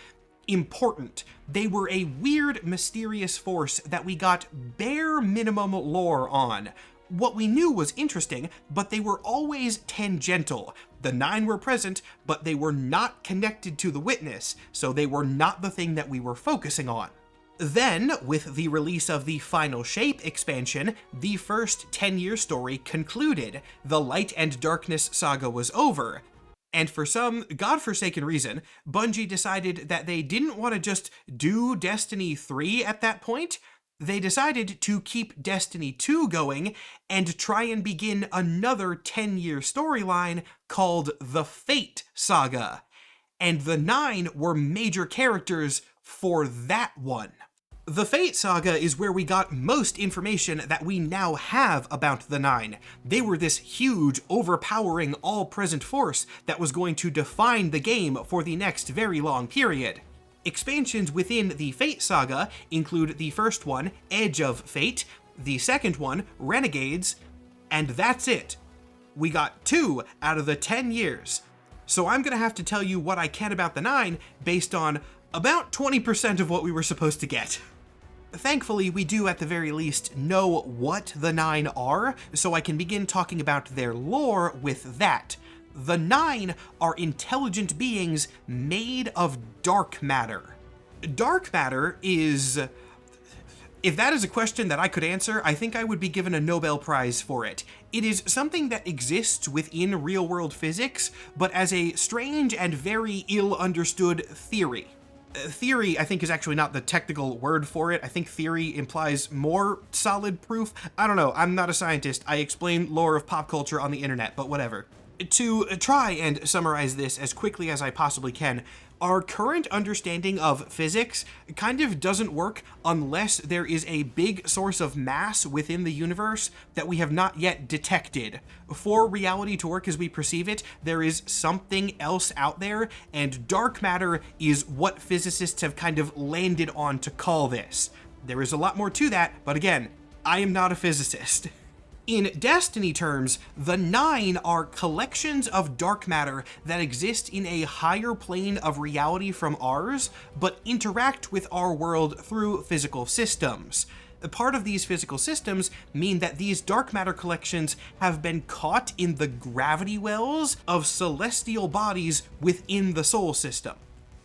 important. They were a weird, mysterious force that we got bare minimum lore on. What we knew was interesting, but they were always tangential. The 9 were present, but they were not connected to the Witness, so they were not the thing that we were focusing on. Then, with the release of the Final Shape expansion, the first 10-year story concluded. The Light and Darkness saga was over. And for some godforsaken reason, Bungie decided that they didn't want to just do Destiny 3 at that point. They decided to keep Destiny 2 going and try and begin another 10-year storyline called the Fate saga. And the 9 were major characters for that one. The Fate saga is where we got most information that we now have about the 9. They were this huge, overpowering, all-present force that was going to define the game for the next very long period. Expansions within the Fate saga include the first one, Edge of Fate, the second one, Renegades, and that's it. We got 2 out of the 10 years. So I'm gonna have to tell you what I can about the 9 based on about 20% of what we were supposed to get. Thankfully, we do at the very least know what the 9 are, so I can begin talking about their lore with that. The 9 are intelligent beings made of dark matter. Dark matter is... If that is a question that I could answer, I think I would be given a Nobel Prize for it. It is something that exists within real-world physics, but as a strange and very ill-understood theory. Theory, I think, is actually not the technical word for it. I think theory implies more solid proof. I don't know, I'm not a scientist. I explain lore of pop culture on the internet, but whatever. To try and summarize this as quickly as I possibly can, our current understanding of physics kind of doesn't work unless there is a big source of mass within the universe that we have not yet detected. For reality to work as we perceive it, there is something else out there, and dark matter is what physicists have kind of landed on to call this. There is a lot more to that, but again, I am not a physicist. In Destiny terms, the 9 are collections of dark matter that exist in a higher plane of reality from ours, but interact with our world through physical systems. Part of these physical systems mean that these dark matter collections have been caught in the gravity wells of celestial bodies within the Sol system.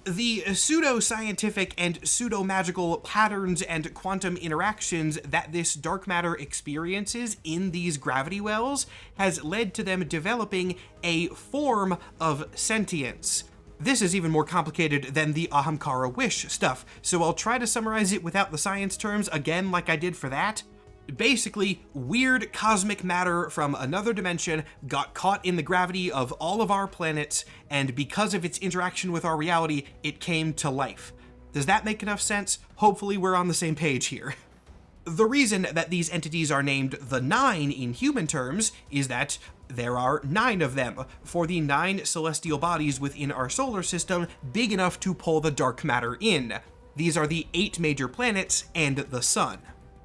The pseudo-scientific and pseudo-magical patterns and quantum interactions that this dark matter experiences in these gravity wells has led to them developing a form of sentience. This is even more complicated than the Ahamkara wish stuff, so I'll try to summarize it without the science terms again like I did for that. Basically, weird cosmic matter from another dimension got caught in the gravity of all of our planets, and because of its interaction with our reality, it came to life. Does that make enough sense? Hopefully we're on the same page here. The reason that these entities are named the Nine in human terms is that there are 9 of them, for the 9 celestial bodies within our solar system big enough to pull the dark matter in. These are the 8 major planets and the sun.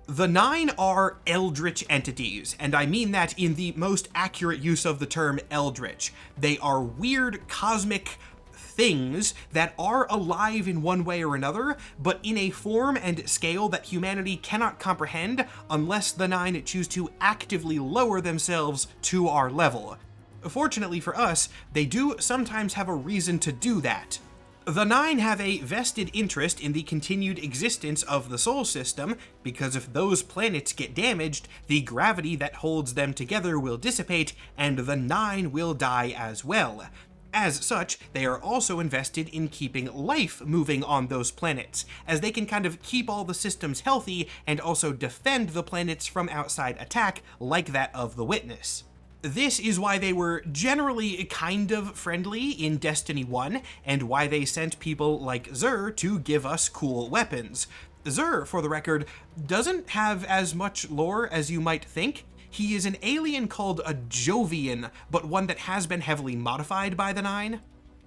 The 9 are eldritch entities, and I mean that in the most accurate use of the term eldritch. They are weird cosmic things that are alive in one way or another, but in a form and scale that humanity cannot comprehend unless the 9 choose to actively lower themselves to our level. Fortunately for us, they do sometimes have a reason to do that. The 9 have a vested interest in the continued existence of the Sol system, because if those planets get damaged, the gravity that holds them together will dissipate, and the 9 will die as well. As such, they are also invested in keeping life moving on those planets, as they can kind of keep all the systems healthy and also defend the planets from outside attack like that of the Witness. This is why they were generally kind of friendly in Destiny 1, and why they sent people like Xur to give us cool weapons. Xur, for the record, doesn't have as much lore as you might think. He is an alien called a Jovian, but one that has been heavily modified by the 9.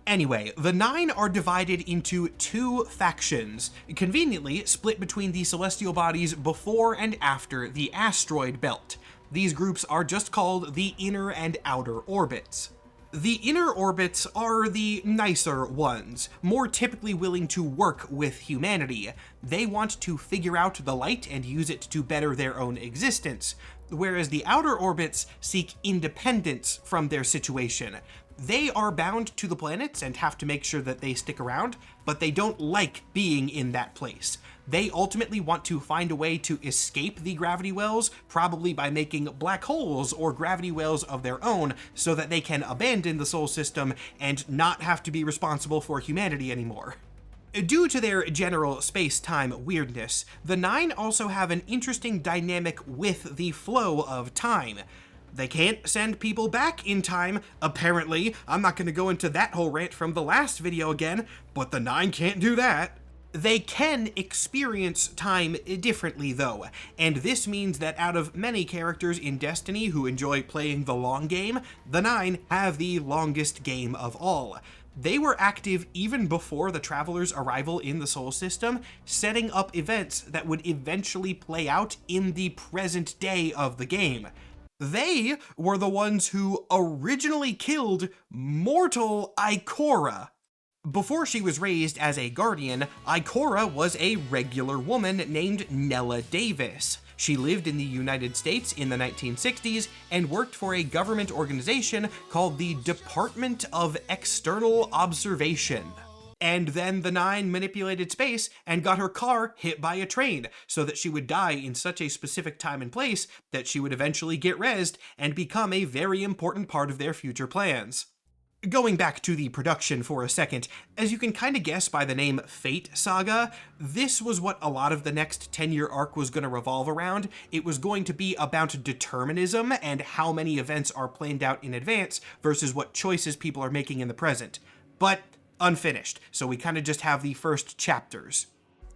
Anyway, the 9 are divided into 2 factions, conveniently split between the celestial bodies before and after the asteroid belt. These groups are just called the inner and outer orbits. The inner orbits are the nicer ones, more typically willing to work with humanity. They want to figure out the light and use it to better their own existence, whereas the outer orbits seek independence from their situation. They are bound to the planets and have to make sure that they stick around, but they don't like being in that place. They ultimately want to find a way to escape the gravity wells, probably by making black holes or gravity wells of their own, so that they can abandon the Sol system and not have to be responsible for humanity anymore. Due to their general space-time weirdness, the 9 also have an interesting dynamic with the flow of time. They can't send people back in time, apparently. I'm not going to go into that whole rant from the last video again, but the 9 can't do that. They can experience time differently though, and this means that out of many characters in Destiny who enjoy playing the long game, the 9 have the longest game of all. They were active even before the Traveler's arrival in the Sol system, setting up events that would eventually play out in the present day of the game. They were the ones who originally killed mortal Ikora. Before she was raised as a guardian, Ikora was a regular woman named Nella Davis. She lived in the United States in the 1960s and worked for a government organization called the Department of External Observation. And then the 9 manipulated space and got her car hit by a train so that she would die in such a specific time and place that she would eventually get rezzed and become a very important part of their future plans. Going back to the production for a second, as you can kind of guess by the name Fate Saga, this was what a lot of the next 10-year arc was going to revolve around. It was going to be about determinism and how many events are planned out in advance versus what choices people are making in the present. But unfinished, so we kind of just have the first chapters.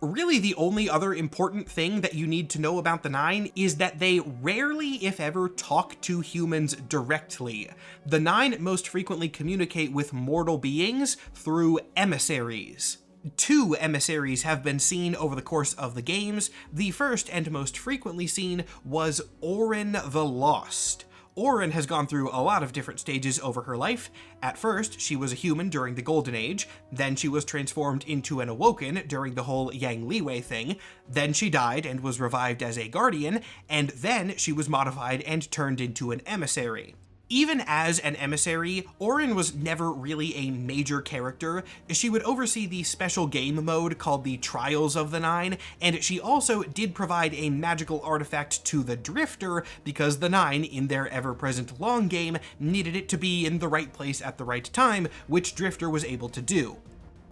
Really, the only other important thing that you need to know about the 9 is that they rarely, if ever, talk to humans directly. The 9 most frequently communicate with mortal beings through emissaries. 2 emissaries have been seen over the course of the games. The first and most frequently seen was Orin the Lost. Orin has gone through a lot of different stages over her life. At first, she was a human during the Golden Age, then she was transformed into an Awoken during the whole Yang Liwei thing, then she died and was revived as a Guardian, and then she was modified and turned into an Emissary. Even as an emissary, Orin was never really a major character. She would oversee the special game mode called the Trials of the 9, and she also did provide a magical artifact to the Drifter because the 9, in their ever-present long game, needed it to be in the right place at the right time, which Drifter was able to do.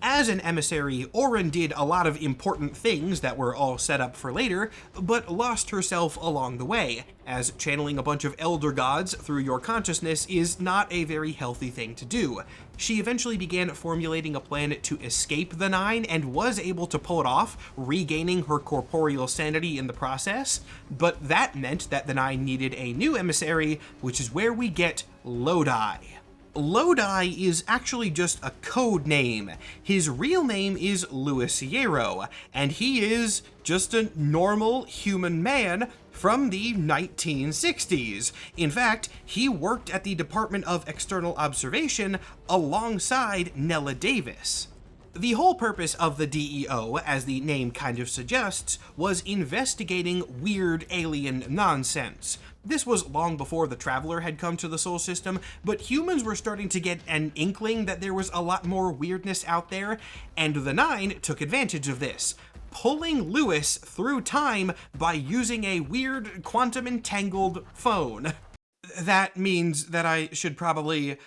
As an emissary, Orin did a lot of important things that were all set up for later, but lost herself along the way, as channeling a bunch of elder gods through your consciousness is not a very healthy thing to do. She eventually began formulating a plan to escape the Nine and was able to pull it off, regaining her corporeal sanity in the process, but that meant that the Nine needed a new emissary, which is where we get Lodi. Lodi is actually just a code name. His real name is Louis Hierro, and he is just a normal human man from the 1960s. In fact, he worked at the Department of External Observation alongside Nella Davis. The whole purpose of the DEO, as the name kind of suggests, was investigating weird alien nonsense. This was long before the Traveler had come to the Sol system, but humans were starting to get an inkling that there was a lot more weirdness out there, and the Nine took advantage of this, pulling Louis through time by using a weird quantum-entangled phone. That means that I should probably...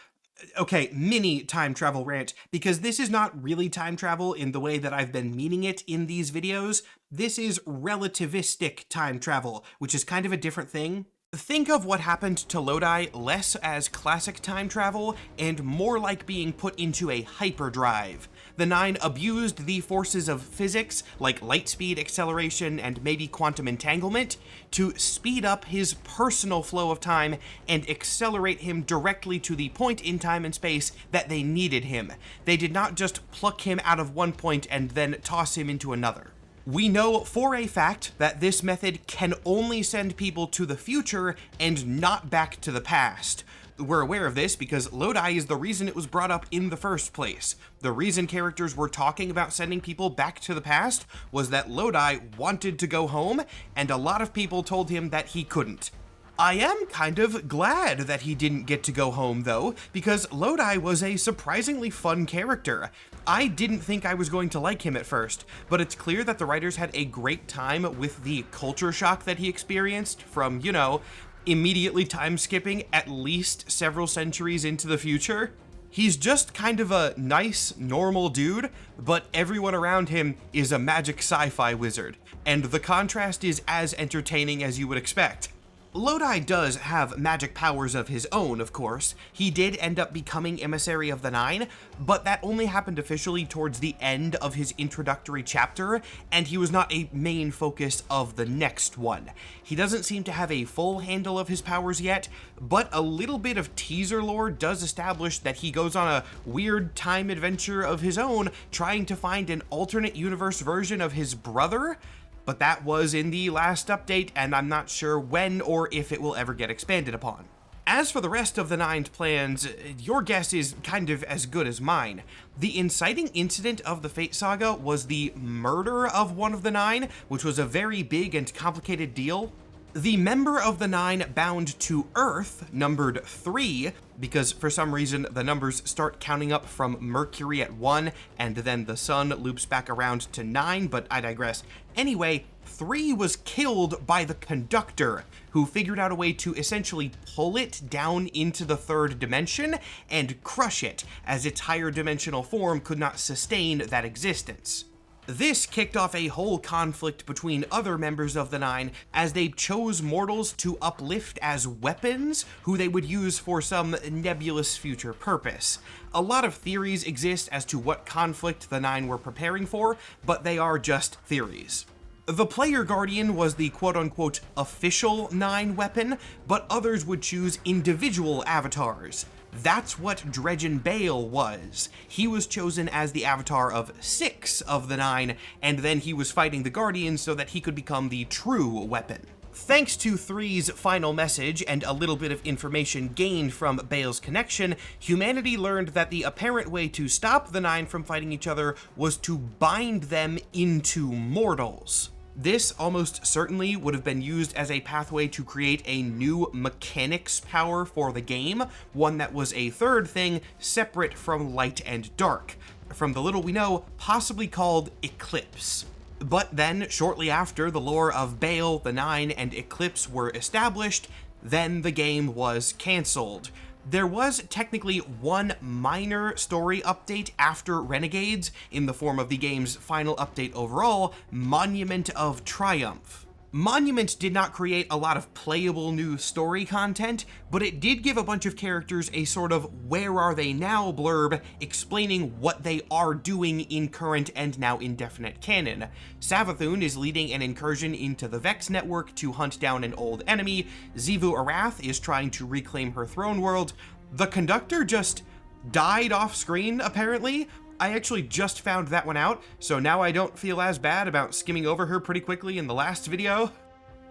Okay, mini time travel rant, because this is not really time travel in the way that I've been meaning it in these videos. This is relativistic time travel, which is kind of a different thing. Think of what happened to Lodi less as classic time travel and more like being put into a hyperdrive. The Nine abused the forces of physics, like light speed acceleration and maybe quantum entanglement, to speed up his personal flow of time and accelerate him directly to the point in time and space that they needed him. They did not just pluck him out of one point and then toss him into another. We know for a fact that this method can only send people to the future and not back to the past. We're aware of this because Lodi is the reason it was brought up in the first place. The reason characters were talking about sending people back to the past was that Lodi wanted to go home, and a lot of people told him that he couldn't. I am kind of glad that he didn't get to go home, though, because Lodi was a surprisingly fun character. I didn't think I was going to like him at first, but it's clear that the writers had a great time with the culture shock that he experienced from, you know, immediately time skipping at least several centuries into the future. He's just kind of a nice, normal dude, but everyone around him is a magic sci-fi wizard, and the contrast is as entertaining as you would expect. Lodi does have magic powers of his own, of course. He did end up becoming Emissary of the Nine, but that only happened officially towards the end of his introductory chapter, and he was not a main focus of the next one. He doesn't seem to have a full handle of his powers yet, but a little bit of teaser lore does establish that he goes on a weird time adventure of his own, trying to find an alternate universe version of his brother. But that was in the last update, and I'm not sure when or if it will ever get expanded upon. As for the rest of the Nine's plans, your guess is kind of as good as mine. The inciting incident of the Fate Saga was the murder of one of the Nine, which was a very big and complicated deal. The member of the Nine bound to Earth, numbered 3, because for some reason the numbers start counting up from Mercury at 1, and then the sun loops back around to 9, but I digress. Anyway, 3 was killed by the conductor, who figured out a way to essentially pull it down into the third dimension and crush it, as its higher dimensional form could not sustain that existence. This kicked off a whole conflict between other members of the Nine as they chose mortals to uplift as weapons who they would use for some nebulous future purpose. A lot of theories exist as to what conflict the Nine were preparing for, but they are just theories. The Player Guardian was the quote-unquote official Nine weapon, but others would choose individual avatars. That's what Dredgen Bale was. He was chosen as the avatar of 6 of the 9, and then he was fighting the Guardians so that he could become the true weapon. Thanks to 3's final message and a little bit of information gained from Bale's connection, humanity learned that the apparent way to stop the 9 from fighting each other was to bind them into mortals. This almost certainly would have been used as a pathway to create a new mechanics power for the game, one that was a third thing separate from light and dark. From the little we know, possibly called Eclipse. But then, shortly after the lore of Bale, the 9, and Eclipse were established, then the game was cancelled. There was technically one minor story update after Renegades in the form of the game's final update overall, Monument of Triumph. Monument did not create a lot of playable new story content, but it did give a bunch of characters a sort of where are they now blurb explaining what they are doing in current and now indefinite canon. Savathun is leading an incursion into the Vex network to hunt down an old enemy, Xivu Arath is trying to reclaim her throne world, the conductor just died off screen apparently. I actually just found that one out, so now I don't feel as bad about skimming over her pretty quickly in the last video.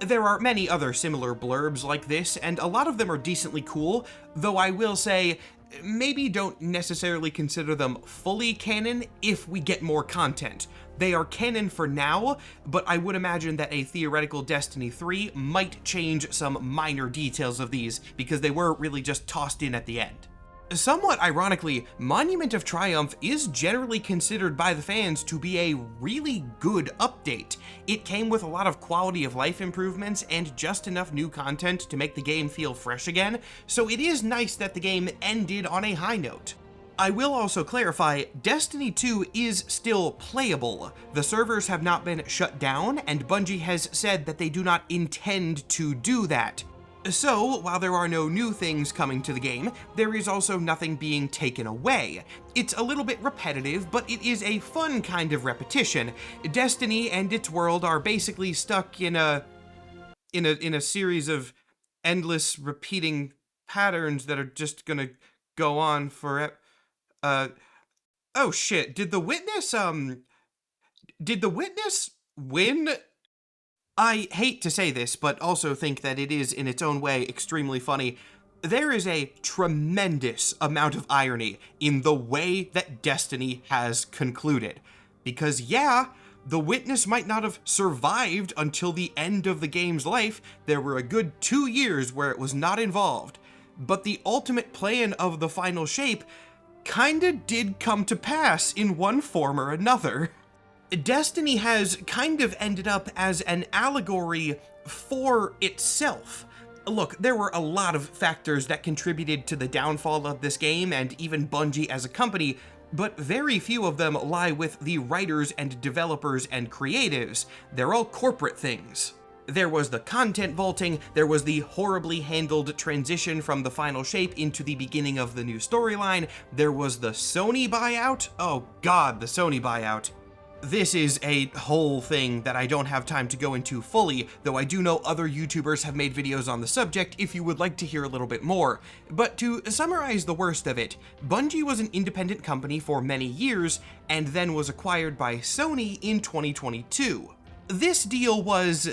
There are many other similar blurbs like this, and a lot of them are decently cool, though I will say, maybe don't necessarily consider them fully canon if we get more content. They are canon for now, but I would imagine that a theoretical Destiny 3 might change some minor details of these, because they were really just tossed in at the end. Somewhat ironically, Monument of Triumph is generally considered by the fans to be a really good update. It came with a lot of quality of life improvements and just enough new content to make the game feel fresh again, so it is nice that the game ended on a high note. I will also clarify, Destiny 2 is still playable. The servers have not been shut down, and Bungie has said that they do not intend to do that. So, while there are no new things coming to the game, there is also nothing being taken away. It's a little bit repetitive, but it is a fun kind of repetition. Destiny and its world are basically stuck in a series of endless repeating patterns that are just gonna go on forever. Oh shit, did the Witness win? I hate to say this, but also think that it is, in its own way, extremely funny. There is a tremendous amount of irony in the way that Destiny has concluded. Because yeah, the Witness might not have survived until the end of the game's life. There were a good 2 years where it was not involved. But the ultimate plan of the final shape kinda did come to pass in one form or another. Destiny has kind of ended up as an allegory for itself. Look, there were a lot of factors that contributed to the downfall of this game and even Bungie as a company, but very few of them lie with the writers and developers and creatives. They're all corporate things. There was the content vaulting, there was the horribly handled transition from the final shape into the beginning of the new storyline, there was the Sony buyout. Oh god, the Sony buyout. This is a whole thing that I don't have time to go into fully, though I do know other YouTubers have made videos on the subject if you would like to hear a little bit more. But to summarize the worst of it, Bungie was an independent company for many years, and then was acquired by Sony in 2022. This deal was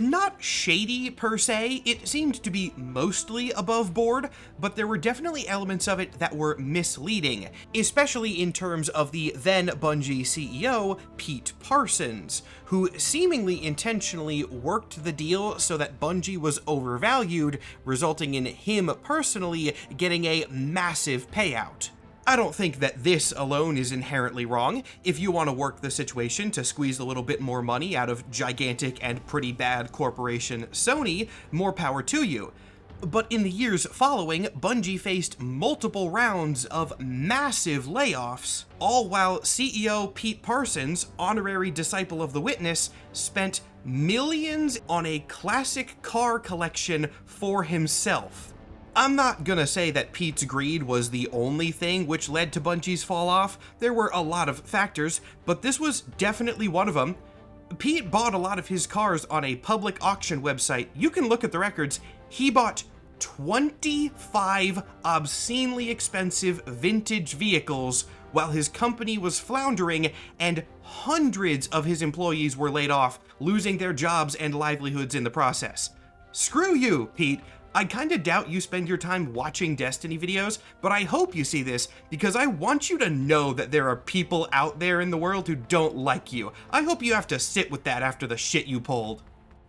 not shady per se, it seemed to be mostly above board, but there were definitely elements of it that were misleading, especially in terms of the then Bungie CEO, Pete Parsons, who seemingly intentionally worked the deal so that Bungie was overvalued, resulting in him personally getting a massive payout. I don't think that this alone is inherently wrong. If you want to work the situation to squeeze a little bit more money out of gigantic and pretty bad corporation Sony, more power to you. But in the years following, Bungie faced multiple rounds of massive layoffs, all while CEO Pete Parsons, honorary disciple of the Witness, spent millions on a classic car collection for himself. I'm not gonna say that Pete's greed was the only thing which led to Bungie's fall off. There were a lot of factors, but this was definitely one of them. Pete bought a lot of his cars on a public auction website. You can look at the records. He bought 25 obscenely expensive vintage vehicles while his company was floundering and hundreds of his employees were laid off, losing their jobs and livelihoods in the process. Screw you, Pete. I kinda doubt you spend your time watching Destiny videos, but I hope you see this because I want you to know that there are people out there in the world who don't like you. I hope you have to sit with that after the shit you pulled.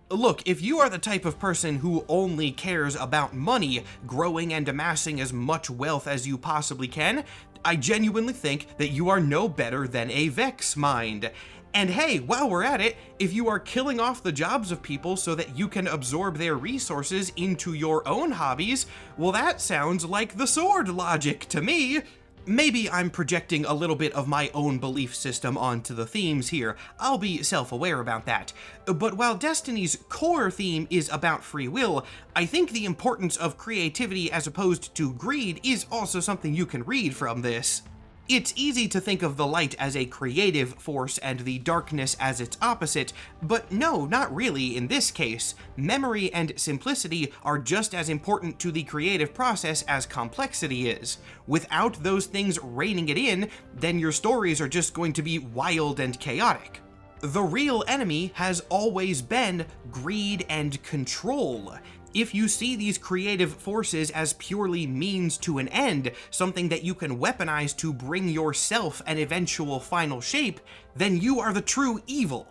Look, if you are the type of person who only cares about money, growing and amassing as much wealth as you possibly can, I genuinely think that you are no better than a Vex mind. And hey, while we're at it, if you are killing off the jobs of people so that you can absorb their resources into your own hobbies, well, that sounds like the sword logic to me. Maybe I'm projecting a little bit of my own belief system onto the themes here. I'll be self-aware about that. But while Destiny's core theme is about free will, I think the importance of creativity as opposed to greed is also something you can read from this. It's easy to think of the light as a creative force and the darkness as its opposite, but no, not really in this case. Memory and simplicity are just as important to the creative process as complexity is. Without those things reining it in, then your stories are just going to be wild and chaotic. The real enemy has always been greed and control. If you see these creative forces as purely means to an end, something that you can weaponize to bring yourself an eventual final shape, then you are the true evil.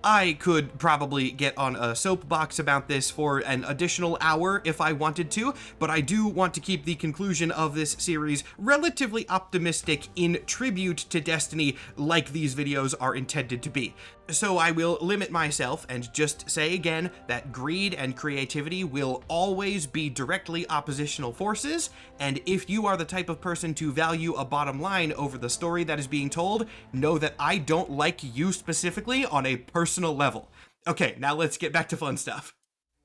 I could probably get on a soapbox about this for an additional hour if I wanted to, but I do want to keep the conclusion of this series relatively optimistic in tribute to Destiny, like these videos are intended to be. So I will limit myself and just say again that greed and creativity will always be directly oppositional forces, and if you are the type of person to value a bottom line over the story that is being told, know that I don't like you specifically on a personal level. Okay, now let's get back to fun stuff.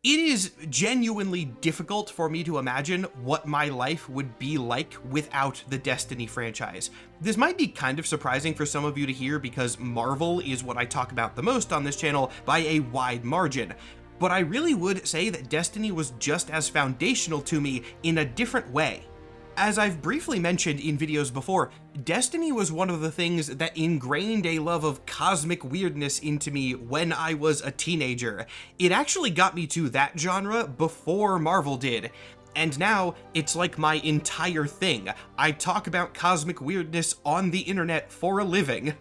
It is genuinely difficult for me to imagine what my life would be like without the Destiny franchise. This might be kind of surprising for some of you to hear because Marvel is what I talk about the most on this channel by a wide margin. But I really would say that Destiny was just as foundational to me in a different way. As I've briefly mentioned in videos before, Destiny was one of the things that ingrained a love of cosmic weirdness into me when I was a teenager. It actually got me to that genre before Marvel did. And now, it's like my entire thing. I talk about cosmic weirdness on the internet for a living.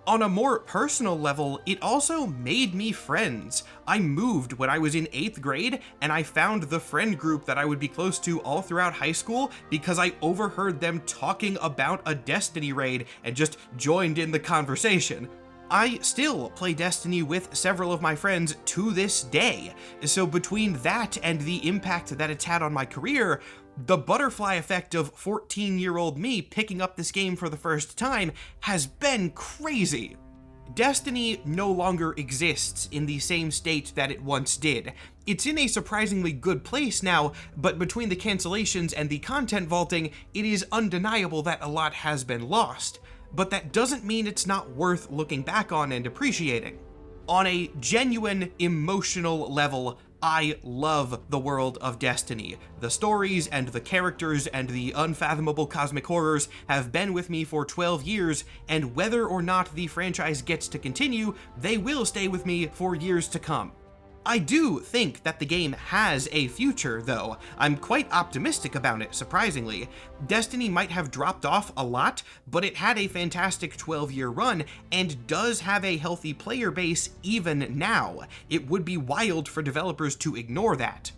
On a more personal level, it also made me friends. I moved when I was in 8th grade, and I found the friend group that I would be close to all throughout high school because I overheard them talking about a Destiny raid and just joined in the conversation. I still play Destiny with several of my friends to this day, so between that and the impact that it's had on my career, the butterfly effect of 14-year-old me picking up this game for the first time has been crazy. Destiny no longer exists in the same state that it once did. It's in a surprisingly good place now, but between the cancellations and the content vaulting, it is undeniable that a lot has been lost. But that doesn't mean it's not worth looking back on and appreciating. On a genuine emotional level, I love the world of Destiny. The stories and the characters and the unfathomable cosmic horrors have been with me for 12 years, and whether or not the franchise gets to continue, they will stay with me for years to come. I do think that the game has a future, though. I'm quite optimistic about it, surprisingly. Destiny might have dropped off a lot, but it had a fantastic 12-year run, and does have a healthy player base even now. It would be wild for developers to ignore that.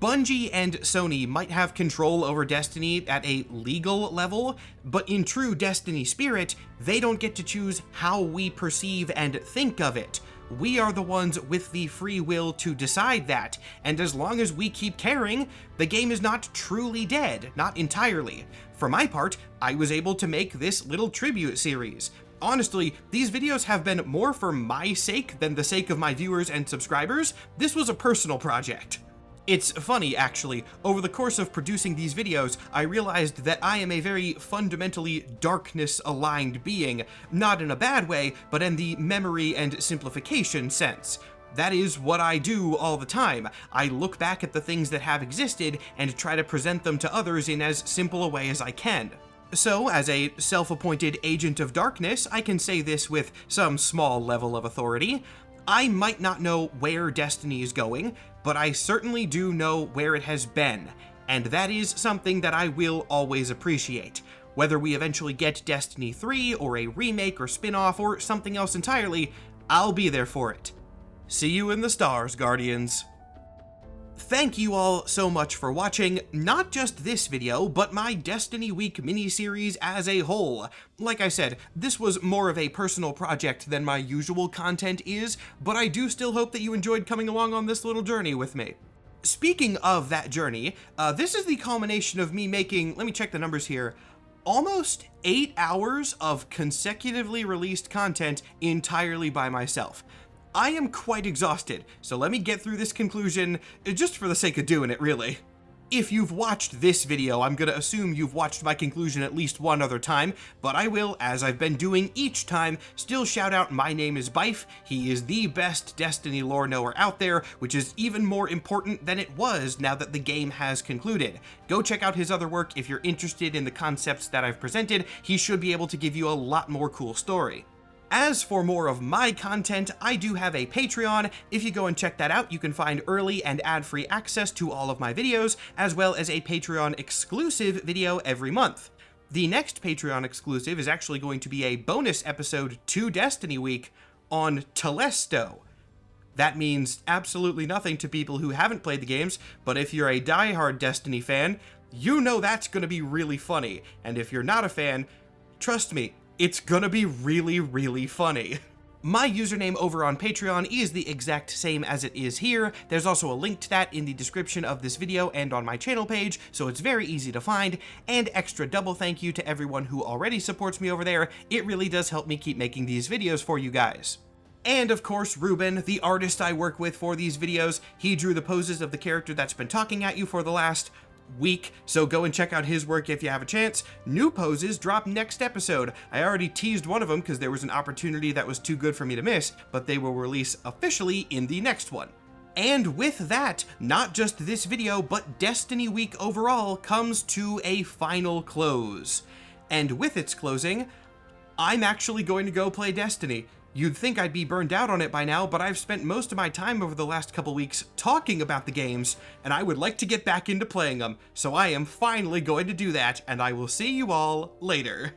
Bungie and Sony might have control over Destiny at a legal level, but in true Destiny spirit, they don't get to choose how we perceive and think of it. We are the ones with the free will to decide that, and as long as we keep caring, the game is not truly dead, not entirely. For my part, I was able to make this little tribute series. Honestly, these videos have been more for my sake than the sake of my viewers and subscribers. This was a personal project. It's funny, actually, over the course of producing these videos, I realized that I am a very fundamentally darkness-aligned being, not in a bad way, but in the memory and simplification sense. That is what I do all the time. I look back at the things that have existed and try to present them to others in as simple a way as I can. So, as a self-appointed agent of darkness, I can say this with some small level of authority. I might not know where Destiny is going, but I certainly do know where it has been, and that is something that I will always appreciate. Whether we eventually get Destiny 3, or a remake, or spin-off, or something else entirely, I'll be there for it. See you in the stars, Guardians. Thank you all so much for watching, not just this video, but my Destiny Week mini-series as a whole. Like I said, this was more of a personal project than my usual content is, but I do still hope that you enjoyed coming along on this little journey with me. Speaking of that journey, this is the culmination of me making, let me check the numbers here, almost 8 hours of consecutively released content entirely by myself. I am quite exhausted, so let me get through this conclusion just for the sake of doing it, really. If you've watched this video, I'm gonna assume you've watched my conclusion at least one other time, but I will, as I've been doing each time, still shout out my name is Bife. He is the best Destiny lore knower out there, which is even more important than it was now that the game has concluded. Go check out his other work if you're interested in the concepts that I've presented. He should be able to give you a lot more cool story. As for more of my content, I do have a Patreon. If you go and check that out, you can find early and ad-free access to all of my videos, as well as a Patreon exclusive video every month. The next Patreon exclusive is actually going to be a bonus episode to Destiny Week on Telesto. That means absolutely nothing to people who haven't played the games, but if you're a diehard Destiny fan, you know that's gonna be really funny. And if you're not a fan, trust me, it's gonna be really, really funny. My username over on Patreon is the exact same as it is here. There's also a link to that in the description of this video and on my channel page, so it's very easy to find. And extra double thank you to everyone who already supports me over there. It really does help me keep making these videos for you guys. And of course, Ruben, the artist I work with for these videos, he drew the poses of the character that's been talking at you for the last week, so go and check out his work if you have a chance. New poses drop next episode. I already teased one of them because there was an opportunity that was too good for me to miss, but they will release officially in the next one. And with that, not just this video, but Destiny Week overall comes to a final close. And with its closing, I'm actually going to go play Destiny. You'd think I'd be burned out on it by now, but I've spent most of my time over the last couple weeks talking about the games, and I would like to get back into playing them, so I am finally going to do that, and I will see you all later.